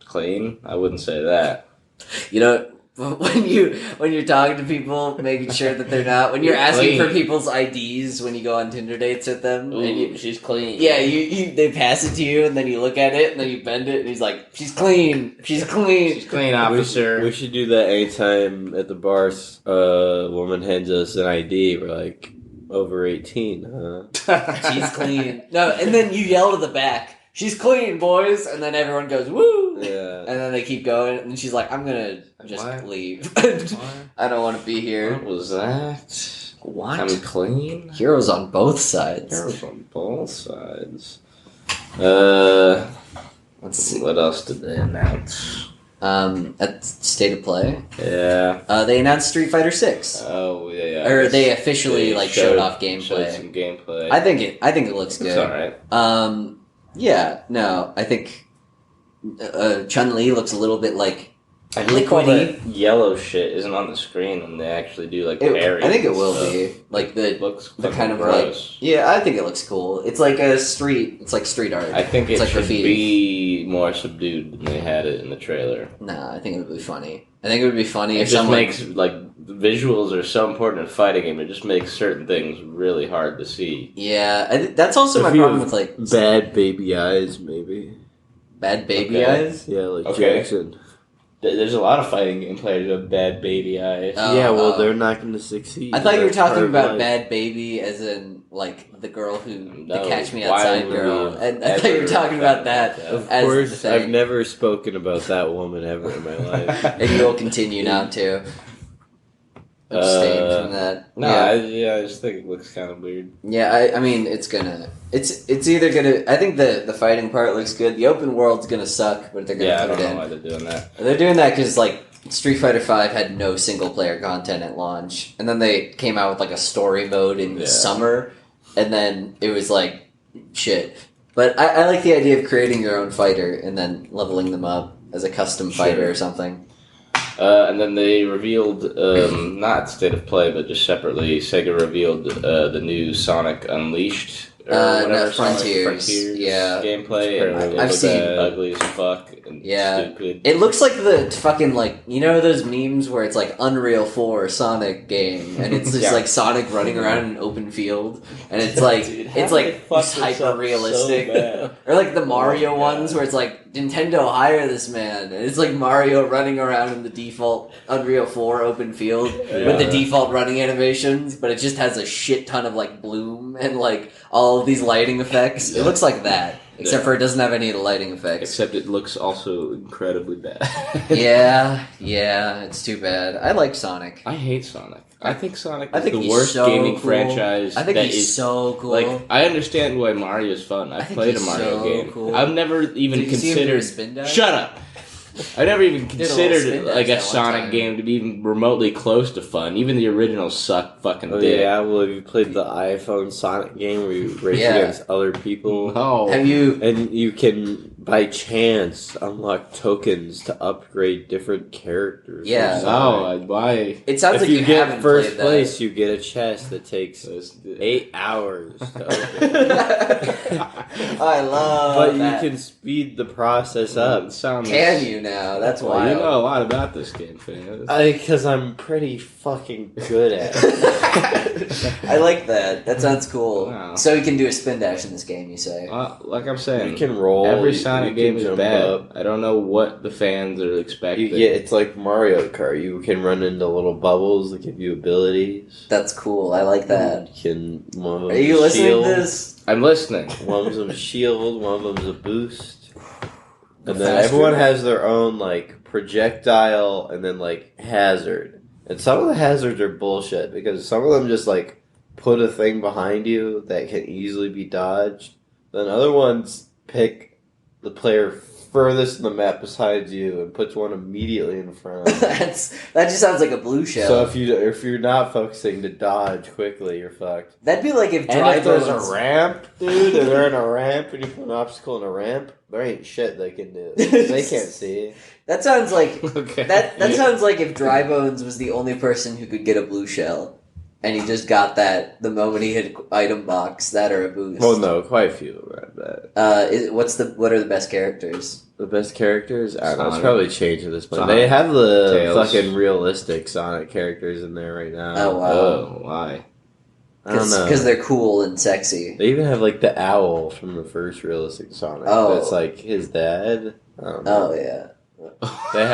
Clean? I wouldn't say that. You know, when you're talking to people, making sure that they're not. When you're asking Clean. for people's IDs when you go on Tinder dates with them, and you, she's clean. yeah, they pass it to you, and then you look at it, and then you bend it, and he's like, "She's clean. She's clean." She's clean, officer. We should do that anytime at the bar. A woman hands us an ID. We're like, over 18, huh? She's clean. No, and then you yell to the back, "She's clean, boys!" And then everyone goes, "Woo!" Yeah. And then they keep going, and she's like, "I'm gonna just What? leave. What? I don't want to be here." What was that? What? I'm clean. Heroes on both sides. Heroes on both sides. Let's see. What else did they announce? At State of Play, Yeah. they announced Street Fighter 6. Oh yeah. Or they officially showed off Showed gameplay. some gameplay. I think it looks It's good. alright. Yeah, no, I think Chun-Li looks a little bit like I think all liquidy. that yellow shit isn't on the screen when they actually do like parries. I think it will and be like the stuff. Looks the fucking kind of gross. like I think it looks cool. It's like a street. It's like street art. I think it it's like should graffiti. be more subdued than they had it in the trailer. Nah, I think it would be funny. I think it would be funny It if just someone makes like visuals are so important in a fighting game. It just makes certain things really hard to see. Yeah, that's also If my you problem have with like bad baby eyes, maybe. bad baby Okay. eyes. Yeah, like Okay. Jackson. There's a lot of fighting game players with bad baby eyes. Oh, yeah, well, oh. they're not going to succeed. I thought you were That's part talking of about life. bad baby as in like the girl who No, the Catch Me why Outside would girl, we and I thought you were ever talking about that. Of as the course, thing. I've never spoken about that woman ever in my life. And you will continue not to abstain from that. No, I just think it looks kind of weird. I mean, it's either gonna. I think the fighting part looks good. The open world's gonna suck, but they're gonna Yeah, I put don't it know in. why they're doing that. They're doing that because like Street Fighter V had no single player content at launch, and then they came out with like a story mode in the summer, and then it was like shit. But I like the idea of creating your own fighter and then leveling them up as a custom fighter or something. And then they revealed, not State of Play, but just separately, Sega revealed the new Sonic Unleashed. Or whatever, Sonic Frontiers, yeah. Gameplay. And I've seen ugly as fuck and stupid. It looks like the fucking like those memes where it's like Unreal 4 Sonic game and it's just like Sonic running around in an open field and it's like Dude, it's like hyper realistic or like the Mario ones where it's like Nintendo hire this man and it's like Mario running around in the default Unreal 4 open field with the default running animations, but it just has a shit ton of like bloom and like all of these lighting effects. It looks like that. Except for it doesn't have any of the lighting effects. Except it looks also incredibly bad. yeah, it's too bad. I like Sonic. I hate Sonic. I think Sonic is he's the worst so gaming cool. franchise. I think that he's is, so cool. Like, I understand why Mario's fun. I've think played a he's Mario so game. cool. I've never even Did you see him do a considered. spin dash? Shut up. I never even Did a little considered spin dash like a that one Sonic time. game to be even remotely close to fun. Even the originals suck fucking Oh, dick. yeah, well, have you played the iPhone Sonic game where you race Yeah. against other people? No. Have you? And you can, by chance, unlock tokens to upgrade different characters. Yeah. from Sonic. No, why? It sounds If like you get haven't first played that. place, you get a chest that takes 8 hours to open. I love But that. you can speed the process up. Sounds. Can you now? That's Well, wild. you know a lot about this game, Phineas. Because I'm pretty fucking good at it. I like that. That sounds cool. Wow. So you can do a spin dash in this game, you say? Like I'm saying, You can roll. every you Sonic can game is jump bad. up. I don't know what the fans are expecting. It's like Mario Kart. You can run into little bubbles that give you abilities. That's cool. I like that. You can one of Are them's you a listening shield, to this? I'm listening. one of them's a shield, one of them's a boost. The And then faster- everyone has their own like projectile and then like hazard. And some of the hazards are bullshit because some of them just like put a thing behind you that can easily be dodged. Then other ones pick the player furthest in the map besides you and puts one immediately in front. that just sounds like a blue shell. So if you're not focusing to dodge quickly, you're fucked. That'd be like if And dry if there's bones. a ramp, dude, and they're in a ramp, and you put an obstacle in a ramp, there ain't shit they can do. They can't see. That sounds like Okay. that sounds like if Dry Bones was the only person who could get a blue shell, and he just got that the moment he hit item box, that or a boost. Well, no, quite a few of that. What are the best characters? The best characters? I don't know. It's Sonic. probably changed at this point. Sonic. They have the Tails. fucking realistic Sonic characters in there right now. Oh wow, Oh, why? I don't know. because they're cool and sexy. They even have like the owl from the first realistic Sonic. Oh. That's like his dad. I don't know. Oh yeah, They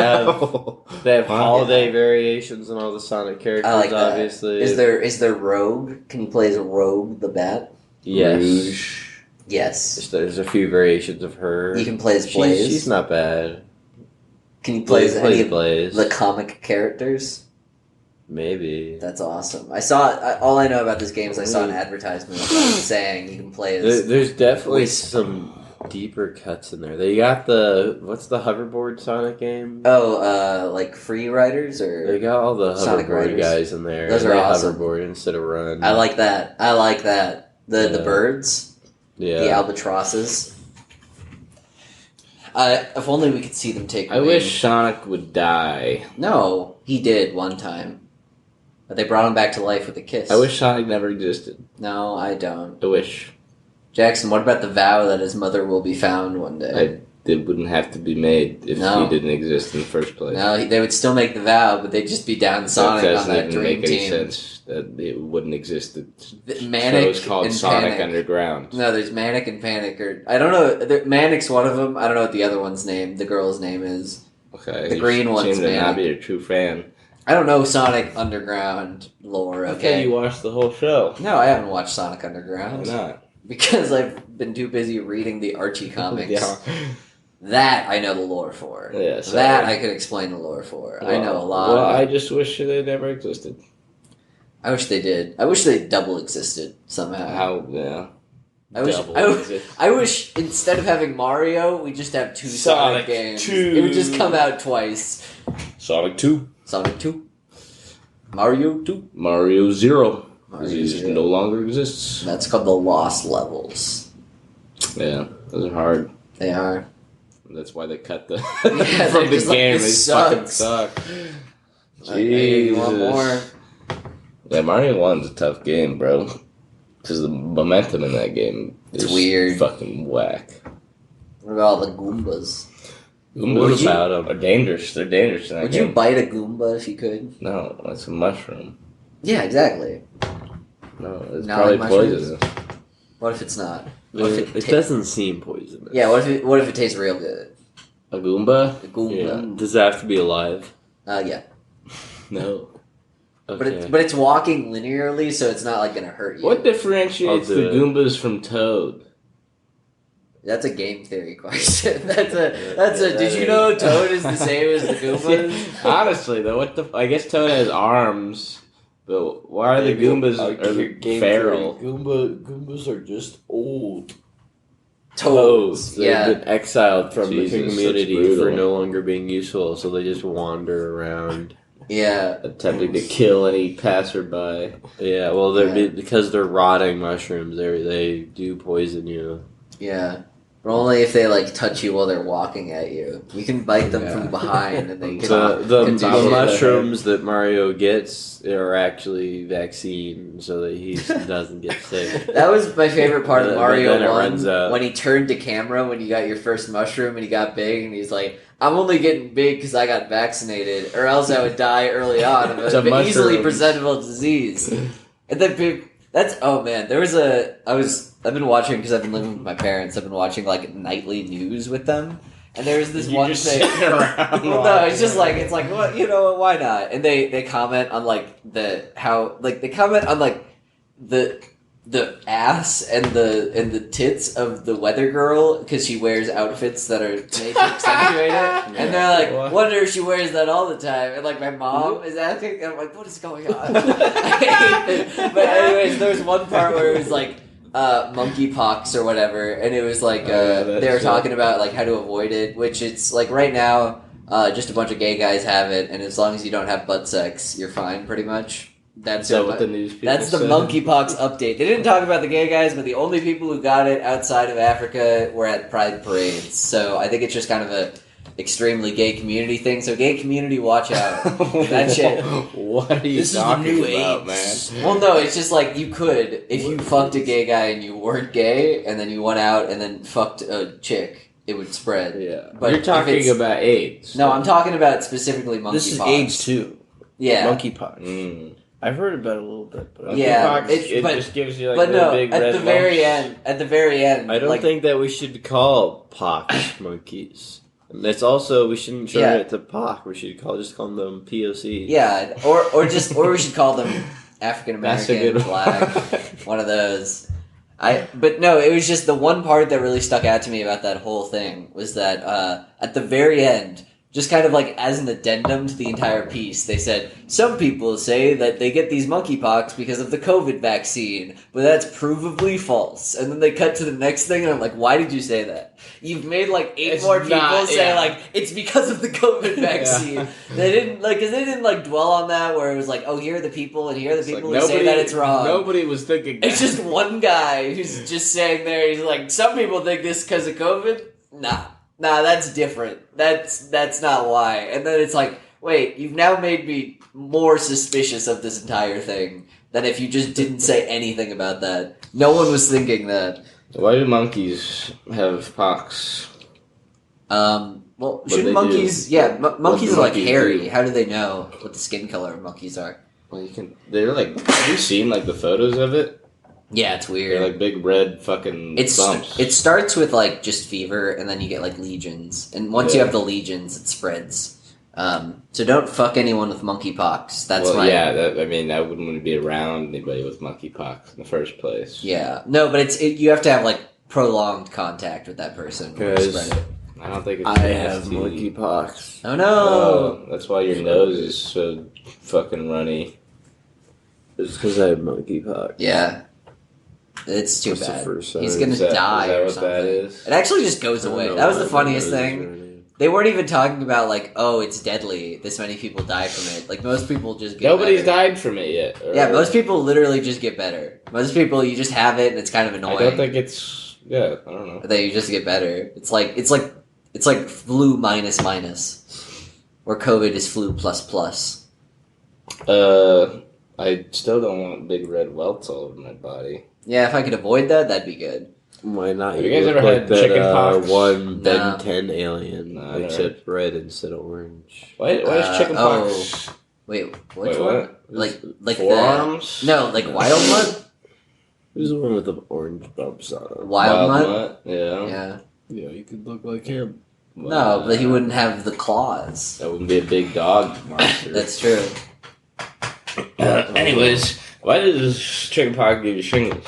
have Wow. holiday variations on all the Sonic characters. I like that. Obviously, Is there Rogue? Can you play as a Rogue the Bat? Yes. Rouge. Yes. There's a few variations of her. You can play as Blaze. She's not bad. Can you play as any plays of Blaze. the comic characters? Maybe. That's awesome. All I know about this game is I saw an advertisement saying you can play as. There's definitely Wisp. some deeper cuts in there. They got what's the hoverboard Sonic game? Like free riders They or got all the Sonic hoverboard Riders. guys in there. Those and are they awesome. hoverboard instead of run. I like that. The Yeah. birds, Yeah. the albatrosses. If only we could see them take. I wish Sonic would die. No, he did one time. But they brought him back to life with a kiss. I wish Sonic never existed. No, I don't. I wish. Jackson, what about the vow that his mother will be found one day? It wouldn't have to be made if he didn't exist in the first place. No, they would still make the vow, but they'd just be down Sonic on that dream make any team. sense that it wouldn't exist. Manic show's called and Sonic Panic. Underground. No, there's Manic and Panic, or I don't know. Manic's one of them. I don't know what the other one's name. The girl's name is. Okay, the green one's seem to Manic. not be a true fan. I don't know Sonic Underground lore. Okay, you watched the whole show. No, I haven't watched Sonic Underground. Why not? Because I've been too busy reading the Archie comics. Yeah. That I know the lore for. Yeah, that I could explain the lore for. I know a lot. Well, I just wish they never existed. I wish they did. I wish they double existed somehow. How? Yeah. I wish instead of having Mario, we just have two Sonic games. 2. It would just come out twice. Sonic 2. Sonic 2. Mario 2. Mario 0. Mario He just 0. no longer exists. That's called the Lost Levels. Yeah, those are hard. They are. That's why they cut the Yeah, from the just game. like, They this fucking sucks. suck. Hey, you want Jesus. more? Yeah, Mario 1's a tough game, bro. Because the momentum in that game is It's weird. fucking whack. What about all the Goombas? Goombas about 'em? are dangerous. They're dangerous in that Would game. you bite a Goomba if you could? No, that's a mushroom. Yeah, exactly. No, it's Not probably like mushrooms? poisonous. What if it's not? What if It doesn't seem poisonous. Yeah, what if it tastes real good? A Goomba? The Goomba. Does it have to be alive? Yeah. No. Okay. But it's walking linearly, so it's not like gonna hurt you. What differentiates I'll the do it. Goombas from Toad? That's a game theory question. That's a. Did you know Toad is the same as the Goombas? Honestly, though, I guess Toad has arms, but why are the Goombas feral? Goombas are just old. Toads. They've Yeah. been exiled from Jesus, the that's community brutal. for no longer being useful, so they just wander around. Yeah. Attempting to kill any passerby. Yeah, well, they're Yeah. because they're rotting mushrooms. They do poison you. Yeah. But only if they like touch you while they're walking at you. You can bite them from behind, and they can. The can do shit. mushrooms that Mario gets are actually vaccine, so that he doesn't get sick. That was my favorite part of But Mario then it 1, runs out. when he turned to camera when you got your first mushroom and he got big and he's like, I'm only getting big because I got vaccinated, or else I would die early on of It's a an easily mushroom. presentable disease. And then oh man, I've been watching, because I've been living with my parents, I've been watching like nightly news with them. And there was this one thing. Well, no, it's just like, well, you know, why not? And they comment on like the ass and the tits of the weather girl, because she wears outfits that are made to accentuate it. And they're like, What? wonder if she wears that all the time. And like my mom is asking, and I'm like, what is going on? I hate it. But anyways, there was one part where it was like monkeypox or whatever, and it was like they were talking about like how to avoid it, which it's like right now just a bunch of gay guys have it, and as long as you don't have butt sex, you're fine pretty much. That's what the news people That's the said? monkeypox update. They didn't talk about the gay guys, but the only people who got it outside of Africa were at pride parades. So I think it's just kind of a extremely gay community thing. So gay community, watch out. That shit. What are you This is the talking new about, AIDS. man? Well, no, it's just like you could, if you fucked a gay guy and you weren't gay, and then you went out and then fucked a chick, it would spread. Yeah, But you're if talking it's- about AIDS. No, I'm talking about specifically monkeypox. This is age 2. Yeah. Monkeypox. Mm. I've heard about it a little bit, but Yeah, Monkeypox, it- it but- just gives you like But the no, big at red the very lumps. end, I don't like, think that we should call pox monkeys. And it's also, we shouldn't shorten Yeah. it to POC. We should just call them POC. Yeah, or we should call them African That's a American, good black, one of those. But no, it was just the one part that really stuck out to me about that whole thing was that at the very end, just kind of like as an addendum to the entire piece, they said, some people say that they get these monkeypox because of the COVID vaccine, but that's provably false. And then they cut to the next thing, and I'm like, why did you say that? You've made like 8 It's more people not- say yeah. like, it's because of the COVID vaccine. They didn't like, because they didn't like dwell on that where it was like, oh, here are the people, and here are the It's people like who say that it's wrong. Nobody was thinking that. It's just one guy who's just saying there, he's like, some people think this because of COVID. Nah, nah, that's different. That's not why. And then it's like, wait, you've now made me more suspicious of this entire thing than if you just didn't say anything about that. No one was thinking that. Why do monkeys have pox? Well, What shouldn't they monkeys? do? Yeah, monkeys do are like monkeys hairy. do? How do they know what the skin color of monkeys are? Well, you can. They're like. Have you seen like the photos of it? Yeah, it's weird. They're like big red fucking bumps. It starts with like just fever, and then you get like legions, and once you have the legions, it spreads. So don't fuck anyone with monkeypox. That's well, my yeah. I mean, I wouldn't want to be around anybody with monkeypox in the first place. yeah. No, but you have to have like prolonged contact with that person to Guys, spread it. I don't think it's I have nasty. monkeypox. Oh no! Oh, that's why your nose is so fucking runny. It's because I have monkeypox. Yeah, it's too That's the bad. first sign. He's gonna Is that die or what something. that is? It actually just goes I don't away. know That was why the my funniest nose is thing. running. They weren't even talking about like, oh, it's deadly. This many people die from it. Like most people just get Nobody's better. died from it yet. or- Yeah, most people literally just get better. Most people, you just have it and it's kind of I annoying. don't think it's. Yeah, I don't know. Then you just get better. It's like flu minus, or COVID is flu plus. I still don't want big red welts all over my body. Yeah, if I could avoid that, that'd be good. Why not? Have you guys ever look had chicken pox? One Ben No. 10 alien, No, except red instead of orange. Why is chicken pox? Wait, which Wait, one? what? Like Forearms? like wild mud. Who's the one with the orange bumps on him? Wild mud. nut? Yeah. Yeah. Yeah, you could look like him. No, but he wouldn't have the claws. That wouldn't be a big dog monster. That's true. Anyways, why does chicken pox give you shingles?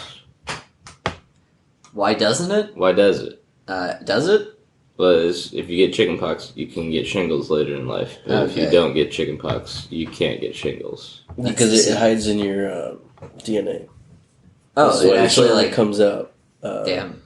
Why doesn't it? Why does it? Does it? Because if you get chicken pox, you can get shingles later in life. But if you Okay. don't get chicken pox, you can't get shingles. Because it hides in your DNA. Oh, That's it why actually when like it comes out. damn.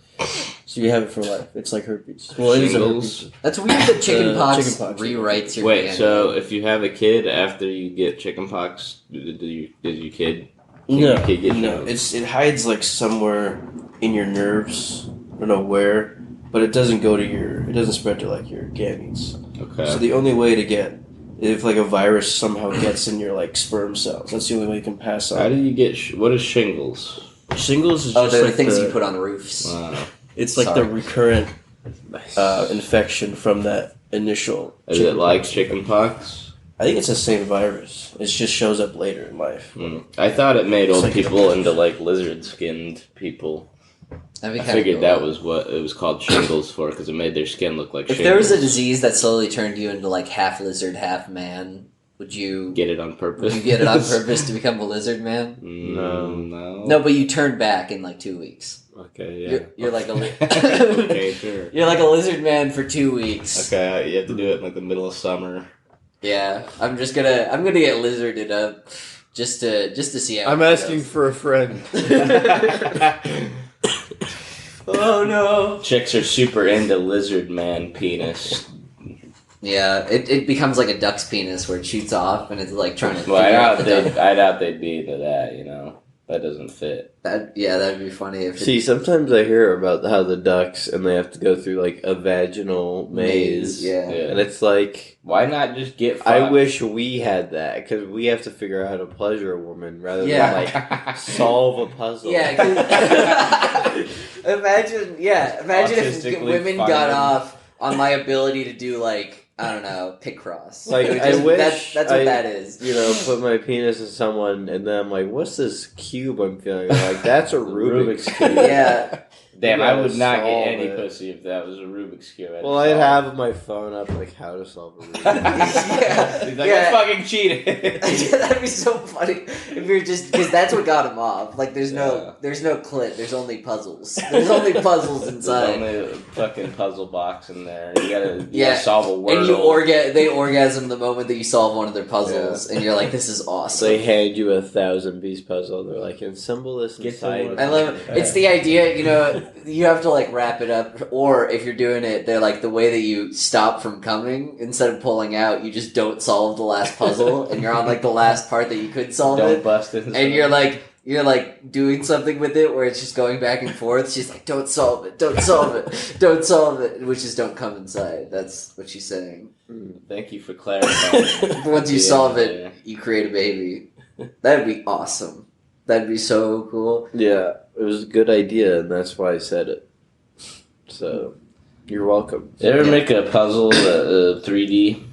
So you have it for life. It's like herpes. Well, it is a Shingles? herpes. That's weird that chickenpox Chickenpox. rewrites your Wait, DNA. so if you have a kid after you get chicken pox, does your kid? No, your kid get no. shingles? It hides like somewhere in your nerves. I don't know where, but it doesn't go to your. It doesn't spread to like your gametes. Okay. So the only way to get, if like a virus somehow gets in your like sperm cells, that's the only way you can pass How do on. you get? What is shingles? Shingles is oh, just they're the like things you put on roofs. Wow. It's like Sorry. the recurrent Nice. infection from that initial. Is it like chickenpox. chicken pox? I think it's the same virus. It just shows up later in life. I thought it made It's old like people an into like lizard-skinned people. That'd be I kinda figured cool. that was what it was called shingles for, because it made their skin look like If shingles. there was a disease that slowly turned you into like half lizard, half man, would you Get it on purpose? would you get it on purpose to become a lizard man? No. No, but you turn back in like 2 weeks. Okay, yeah. You're like a Okay, sure. you're like a lizard man for 2 weeks. Okay, you have to do it in like the middle of summer. Yeah, I'm gonna get lizarded up just to see how. I'm it asking goes. for a friend. Oh no! Chicks are super into lizard man penis. Yeah, it becomes like a duck's penis where it shoots off and it's like trying to. Well, figure out the duck. I doubt they'd be into that. You know, that doesn't fit. That'd be funny if it, See, sometimes I hear about how the ducks and they have to go through like a vaginal maze. Yeah. And it's like, Why not just get? Fucked? I wish we had that because we have to figure out how to pleasure a woman rather Yeah. than like solve a puzzle. Yeah. 'Cause- imagine if Autistically women got finding- off on my ability to do like I don't know Picross. Like, It would I wish that's what I- that is. You know, put my penis in someone, and then I'm like, "What's this cube I'm feeling?" I'm like, that's a Rubik's cube. Yeah. Damn, You I gotta would not get solve any it. pussy if that was a Rubik's cube. Well, I'd have my phone up, like how to solve a Rubik's Yeah. He's like, Yeah. I fucking cheated. That'd be so funny if you're just because that's what got him off. Like, there's no clit. There's only puzzles. There's only puzzles There's inside, only a fucking puzzle box in there. You gotta Yeah. solve a word. and they orgasm the moment that you solve one of their puzzles, and you're like, "This is So awesome." they hand you a 1,000-piece puzzle. They're like, assemble this Get inside. someone- I love it's the idea. You know, you have to like wrap it up, or if you're doing it, they're like the way that you stop from coming instead of pulling out, you just don't solve the last puzzle, and you're on like the last part that you could solve Don't it. bust it. And you're like, you're like doing something with it where it's just going back and forth. She's like, "Don't solve it, don't solve it, don't solve it," which is "Don't come inside." That's what she's saying. Thank you for clarifying. Once you Yeah, solve yeah. it, you create a baby. That'd be awesome. That'd be so cool. Yeah, it was a good idea, and that's why I said it. So, you're welcome. You ever make a puzzle, 3D?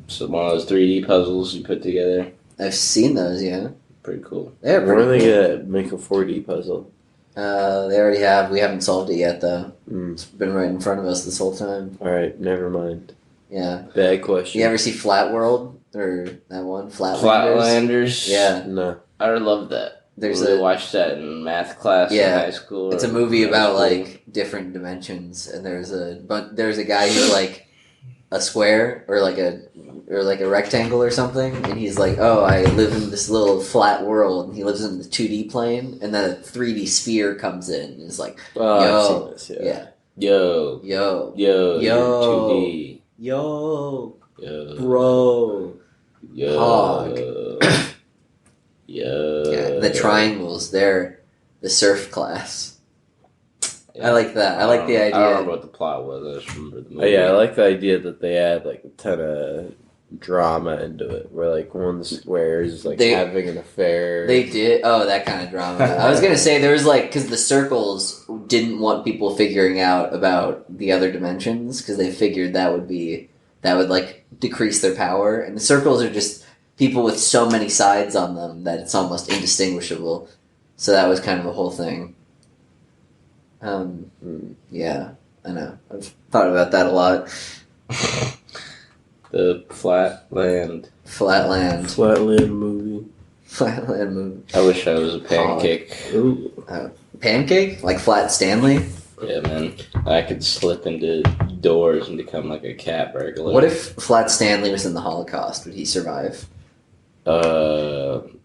So one of those 3D puzzles you put together? I've seen those. Yeah, Pretty cool. they're When are pretty they cool. gonna make a 4D puzzle? They already have. We haven't solved it yet, though. Mm. It's been right in front of us this whole time. Alright, never mind. Yeah. Bad question. You ever see Flat World or that one Flatlanders? Flatlanders? Yeah. No. I love that. There's we a watched that in math class in high school. It's a or movie high about school. like different dimensions, and there's a guy who's like a square or like a rectangle or something, and he's like, "Oh, I live in this little flat world," and he lives in the 2D plane, and then a 3D sphere comes in, and is like, Oh, Yo. I've seen this, yeah. Yo, "Yo, yo, Yo. 2D. yo, Yo, bro." yo, Hog. yo. Yeah, the triangles, they're the surf class. I like that. I like the I don't idea. remember what the plot was. I just remember the Oh, movie. yeah, I like the idea that they add like a ton of drama into it, where like one of the squares is like They- having an affair. They did. Oh, that kind of drama. I was gonna say there was like because the circles didn't want people figuring out about the other dimensions because they figured that would like decrease their power, and the circles are just people with so many sides on them that it's almost indistinguishable. So that was kind of the whole thing. Yeah, I know. I've thought about that a lot. The Flatland. Flatland. Flatland movie. Flatland movie. I wish I was a pancake. Ooh. Pancake? Like Flat Stanley? Yeah, man. I could slip into doors and become like a cat burglar. What if Flat Stanley was in the Holocaust? Would he survive?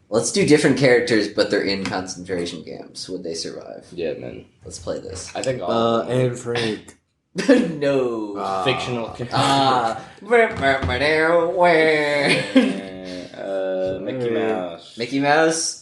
Let's do different characters, but they're in concentration camps. Would they survive? Yeah, man. Let's play this. I think all Anne Frank. No. fictional characters. Mickey Mouse. Mickey Mouse?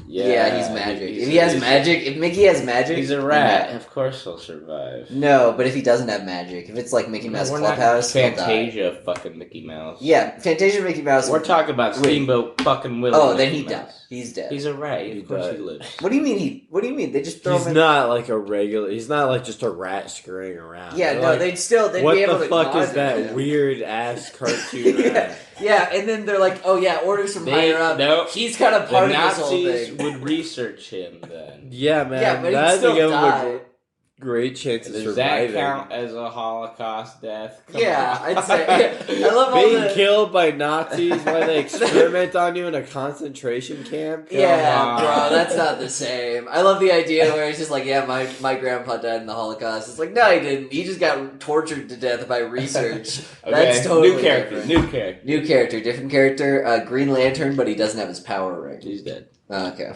Yeah, he's magic. If he has he's- magic, if Mickey has magic, He's a rat. Of course he'll survive. No, but if he doesn't have magic, if it's like Mickey Mouse We're Clubhouse, not he'll die. Fantasia fucking Mickey Mouse. Yeah, Fantasia Mickey Mouse. We're talking about Wait. Steamboat fucking Willie. Oh, then he Mickey died. Mouse. He's dead. He's a rat. He Of course died. he lives. What do you mean? What do you mean? They just throw He's him in? not like a regular. He's not like just a rat scurrying around. Yeah, They're no, like, they'd what be able the to fuck is conjure that him. weird ass cartoon Yeah, rat? yeah, and then they're like, "Oh yeah, orders from higher up." No, He's kind of the part of this whole Nazis thing. would research him then. Yeah, man. Yeah, but he'd that'd still give him die. a great chance of Does that surviving. count as a Holocaust death? Come Yeah, on. I'd say. I love all Being the. killed by Nazis while they experiment on you in a concentration camp? Yeah, on. bro, that's not the same. I love the idea where it's just like, yeah, my grandpa died in the Holocaust. It's like, no, he didn't. He just got tortured to death by research. Okay, That's totally new character. different. New character. New character, different character. Green Lantern, but he doesn't have his power ring. He's dead. Okay,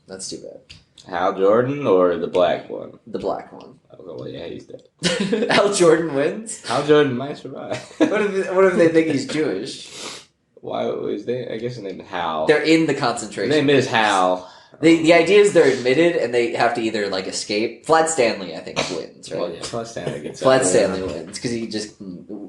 that's too bad. Hal Jordan or the black one? The black one. Oh, well, yeah, he's dead. Al Jordan wins. Hal Jordan might survive. What if they think he's Jewish? Why was they? I guess his name is Hal. They're in the His concentration. name is Hal. The idea is they're admitted and they have to either like escape. Flat Stanley, I think, wins, right? Well, yeah, Flat Stanley gets Flat out. Stanley wins because he just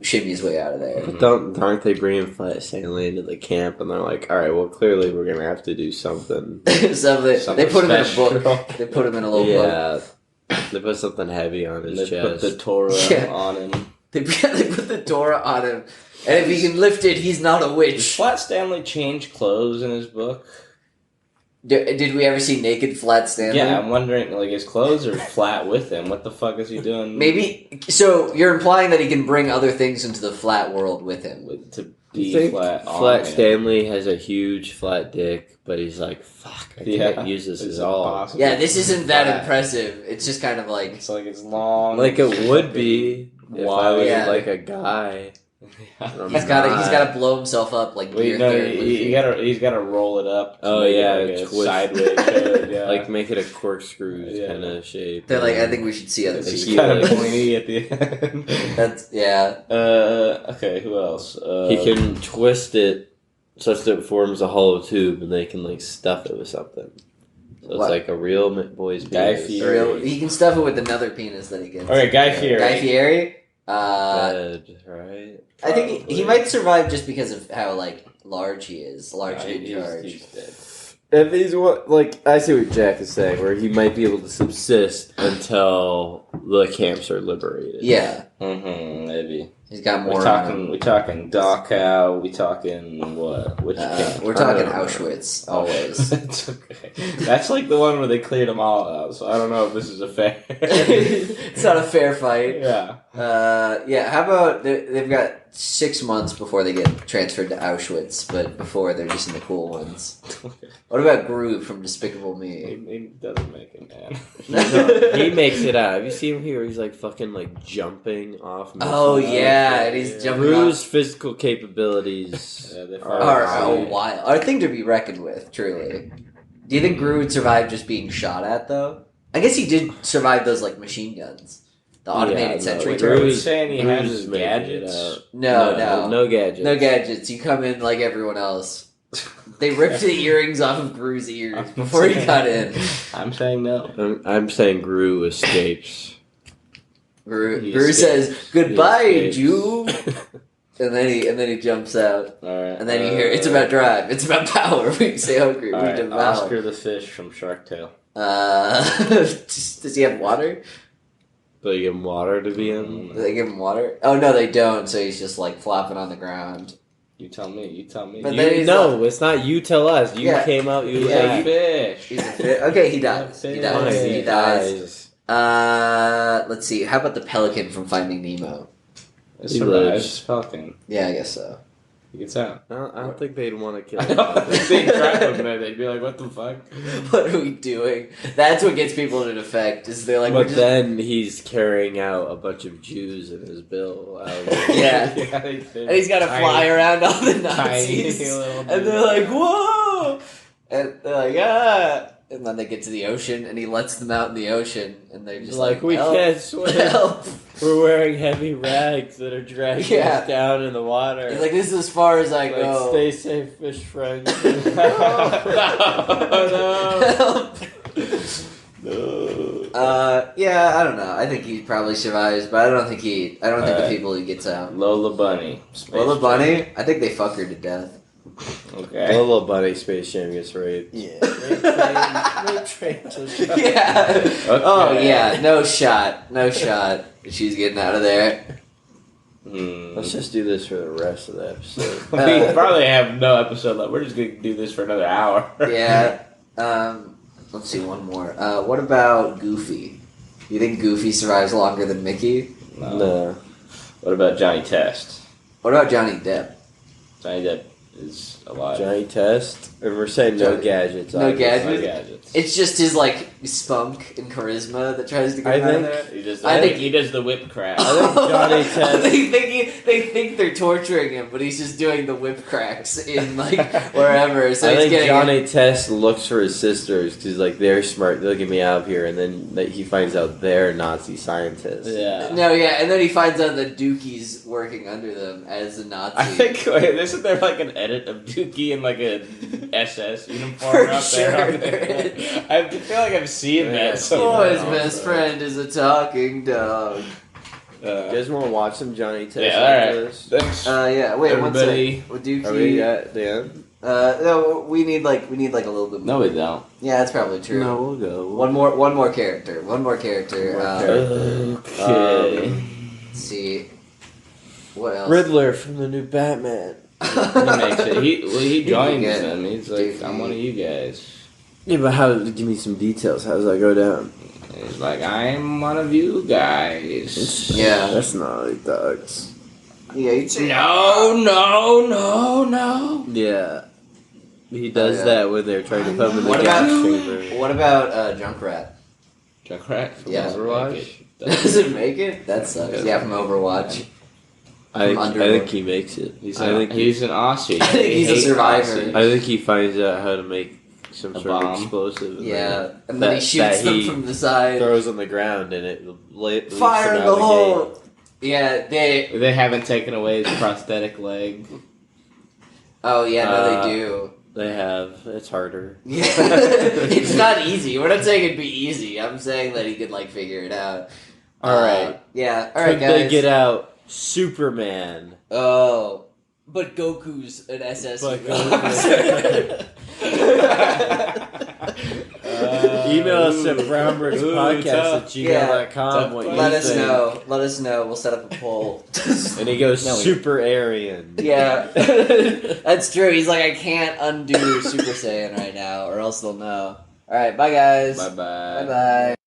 shimmies his way out of there. But aren't they bringing Flat Stanley into the camp and they're like, alright, well clearly we're gonna have to do something. So they Something put him in a special. book. They put him in a little book. Yeah. They put something heavy on his They put chest. the Torah Yeah. on him. They put the Torah on him, and if he can lift it, he's not a Did witch. Flat Stanley change clothes in his book? Did we ever see naked Flat Stanley? Yeah, I'm wondering, like, his clothes are flat with him. What the fuck is he doing? Maybe. So you're implying that he can bring other things into the flat world with him. To You be think flat on Flat him. Stanley has a huge flat dick, but he's like, fuck, I can't use this It's at all. impossible. Yeah, this isn't that Flat. impressive. It's just kind of like. It's like it's long. Like it would be. If Why I was Yeah. it like a guy? He's got to blow himself up like Wait, Beer no, Third he's gotta roll it up. to Oh, make it yeah, like a twist. sideways shape, yeah. Like make it a corkscrew Yeah. kind of shape. They're like, I think we should see other it's people. kind of like- pointy at the end. That's yeah. Okay, who else? He can twist it such that it forms a hollow tube, and they can like stuff it with something. So it's like a real boy's Guy penis. Fieri. He can stuff it with another penis that he gets. Okay, Guy Fieri. Guy Fieri. Dead, right? I think he Probably. might survive just because of how like large he is, largely in charge. He's dead. If he's like, I see what Jack is saying, where he might be able to subsist until the camps are liberated. Yeah, Maybe. he's got more. We talking Dachau. We talking what? Which camp? We're talking Auschwitz always. It's okay. That's like the one where they cleared them all out. So I don't know if this is a fair. It's not a fair fight. Yeah. Yeah. How about they've got 6 months before they get transferred to Auschwitz, but before they're just in the cool ones. What about Groot from Despicable Me? He doesn't make it, man. He makes it out. Have you seen him here? He's like fucking like jumping off. Oh yeah, and he's jumping Rue's off. physical capabilities Yeah, they're Are wild. Are a thing to be reckoned with, truly. Do you think Groot would survive just being shot at, though? I guess he did survive those like machine guns. The automated sentry Are turrets. you saying he has Rue's making it gadgets? out. No gadgets. No gadgets. You come in like everyone else. They ripped the earrings off of Gru's ears before he got in. I'm saying no. I'm saying Gru escapes. Gru says, "Goodbye, escapes. Jew," and then he jumps out. All right. And then you hear, "It's about drive. It's about power." We say hungry. All We right, devour. Oscar the fish from Shark Tale. Does he have water? Do they give him water to be in? Do they give him water? Oh no, they don't. So he's just like flopping on the ground. You tell me. But then he's No, it's not you tell us. You Yeah. came out, you He's was a like, fish. He's a fit. Okay, he dies. He dies. Fine, He dies. Let's see. How about the pelican from Finding Nemo? It's He a lives. Falcon. Yeah, I guess so. He gets out. I don't think they'd want to kill I him. don't think they'd trap him there. They'd be like, what the fuck? What are we doing? That's what gets people to defect. Is they're like, we're But just then he's carrying out a bunch of Jews in his bill. Yeah. And and he's got to fly around all the Nazis, little and they're like, "Whoa!" And they're like, "Ah!" And then they get to the ocean, and he lets them out in the ocean, and they're just like, we "Help, can't swim. help!" We're wearing heavy rags that are dragging Yeah. us down in the water. He's like, "This is as far as I Like, go." stay safe, fish friends. Help. Yeah, I don't know. I think he probably survives, but I don't think the people he gets out. Lola Bunny. Space Lola Jam. Bunny, I think they fuck her to death. Okay. Little Bunny Space Jam gets raped. Yeah. Rape train. Yeah. Okay. Oh yeah. No shot. She's getting out of there. Let's just do this for the rest of the episode. We probably have no episode left. We're just going to do this for another hour. Yeah. Let's see one more. What about Goofy? You think Goofy survives longer than Mickey? No. What about Johnny Test? What about Johnny Depp? Johnny Depp is alive. Johnny Test? And we're saying no Johnny- gadgets. no obviously. gadgets? No gadgets. It's just his like spunk and charisma that tries to get him out of there. He does. I think- he does the whip crack. I think Johnny Test- they think they're torturing him, but he's just doing the whip cracks in like wherever. So I he's think getting Johnny Test looks for his sisters because like they're smart. They'll get me out of here, and then he finds out they're Nazi scientists. Yeah. No, yeah, and then he finds out that Dookie's working under them as a Nazi. I think isn't there like an edit of Dookie in like a SS uniform For out sure there? there is. I feel like I've seen Yeah, that I've somewhere. Oh, his best friend is a talking dog. You guys want to watch some Johnny Test? Yeah, after alright. this? Thanks. Yeah, wait, Everybody- one sec. With Are we Dookie. at the end? No, we need like a little bit more. No, we don't. Yeah, that's probably true. No, we'll go. One more character. One more character. Okay. Let's see. What else? Riddler from the new Batman. He makes it. He joins good. them. He's like, I'm one of you guys. Yeah, but give me some details. How does that go down? He's like, I'm one of you guys. Yeah. That's not like dogs. Yeah, you see. No. Yeah. He does yeah. that when they're trying to put him in the What gas about- chamber. What about Junkrat? Junkrat from Yeah. Overwatch. Does it make it? That sucks. Yeah, from Overwatch. I Underwood. think he makes it. He's I think an Aussie. I think he's a Hate survivor. Aussies. I think he finds out how to make some A sort of bomb. explosive. And Yeah, then and then he shoots them he from the side. throws on the ground and it leaps Fire him in the out gate. hole. Yeah, They haven't taken away his prosthetic leg. Oh yeah, no, Uh, they do. They have. It's harder. Yeah. It's not easy. We're not saying it'd be easy. I'm saying that he could like figure it out. Alright. Yeah. All right, Could guys. they get out Superman? Oh, but Goku's an SS. But Goku. Email us at brownbrickspodcast@gmail.com what you Let us think. know. Let us know. We'll set up a poll. And he goes, No, Super Aryan. Yeah, that's true. He's like, I can't undo Super Saiyan right now, or else they'll know. All right, bye guys. Bye bye. Bye bye.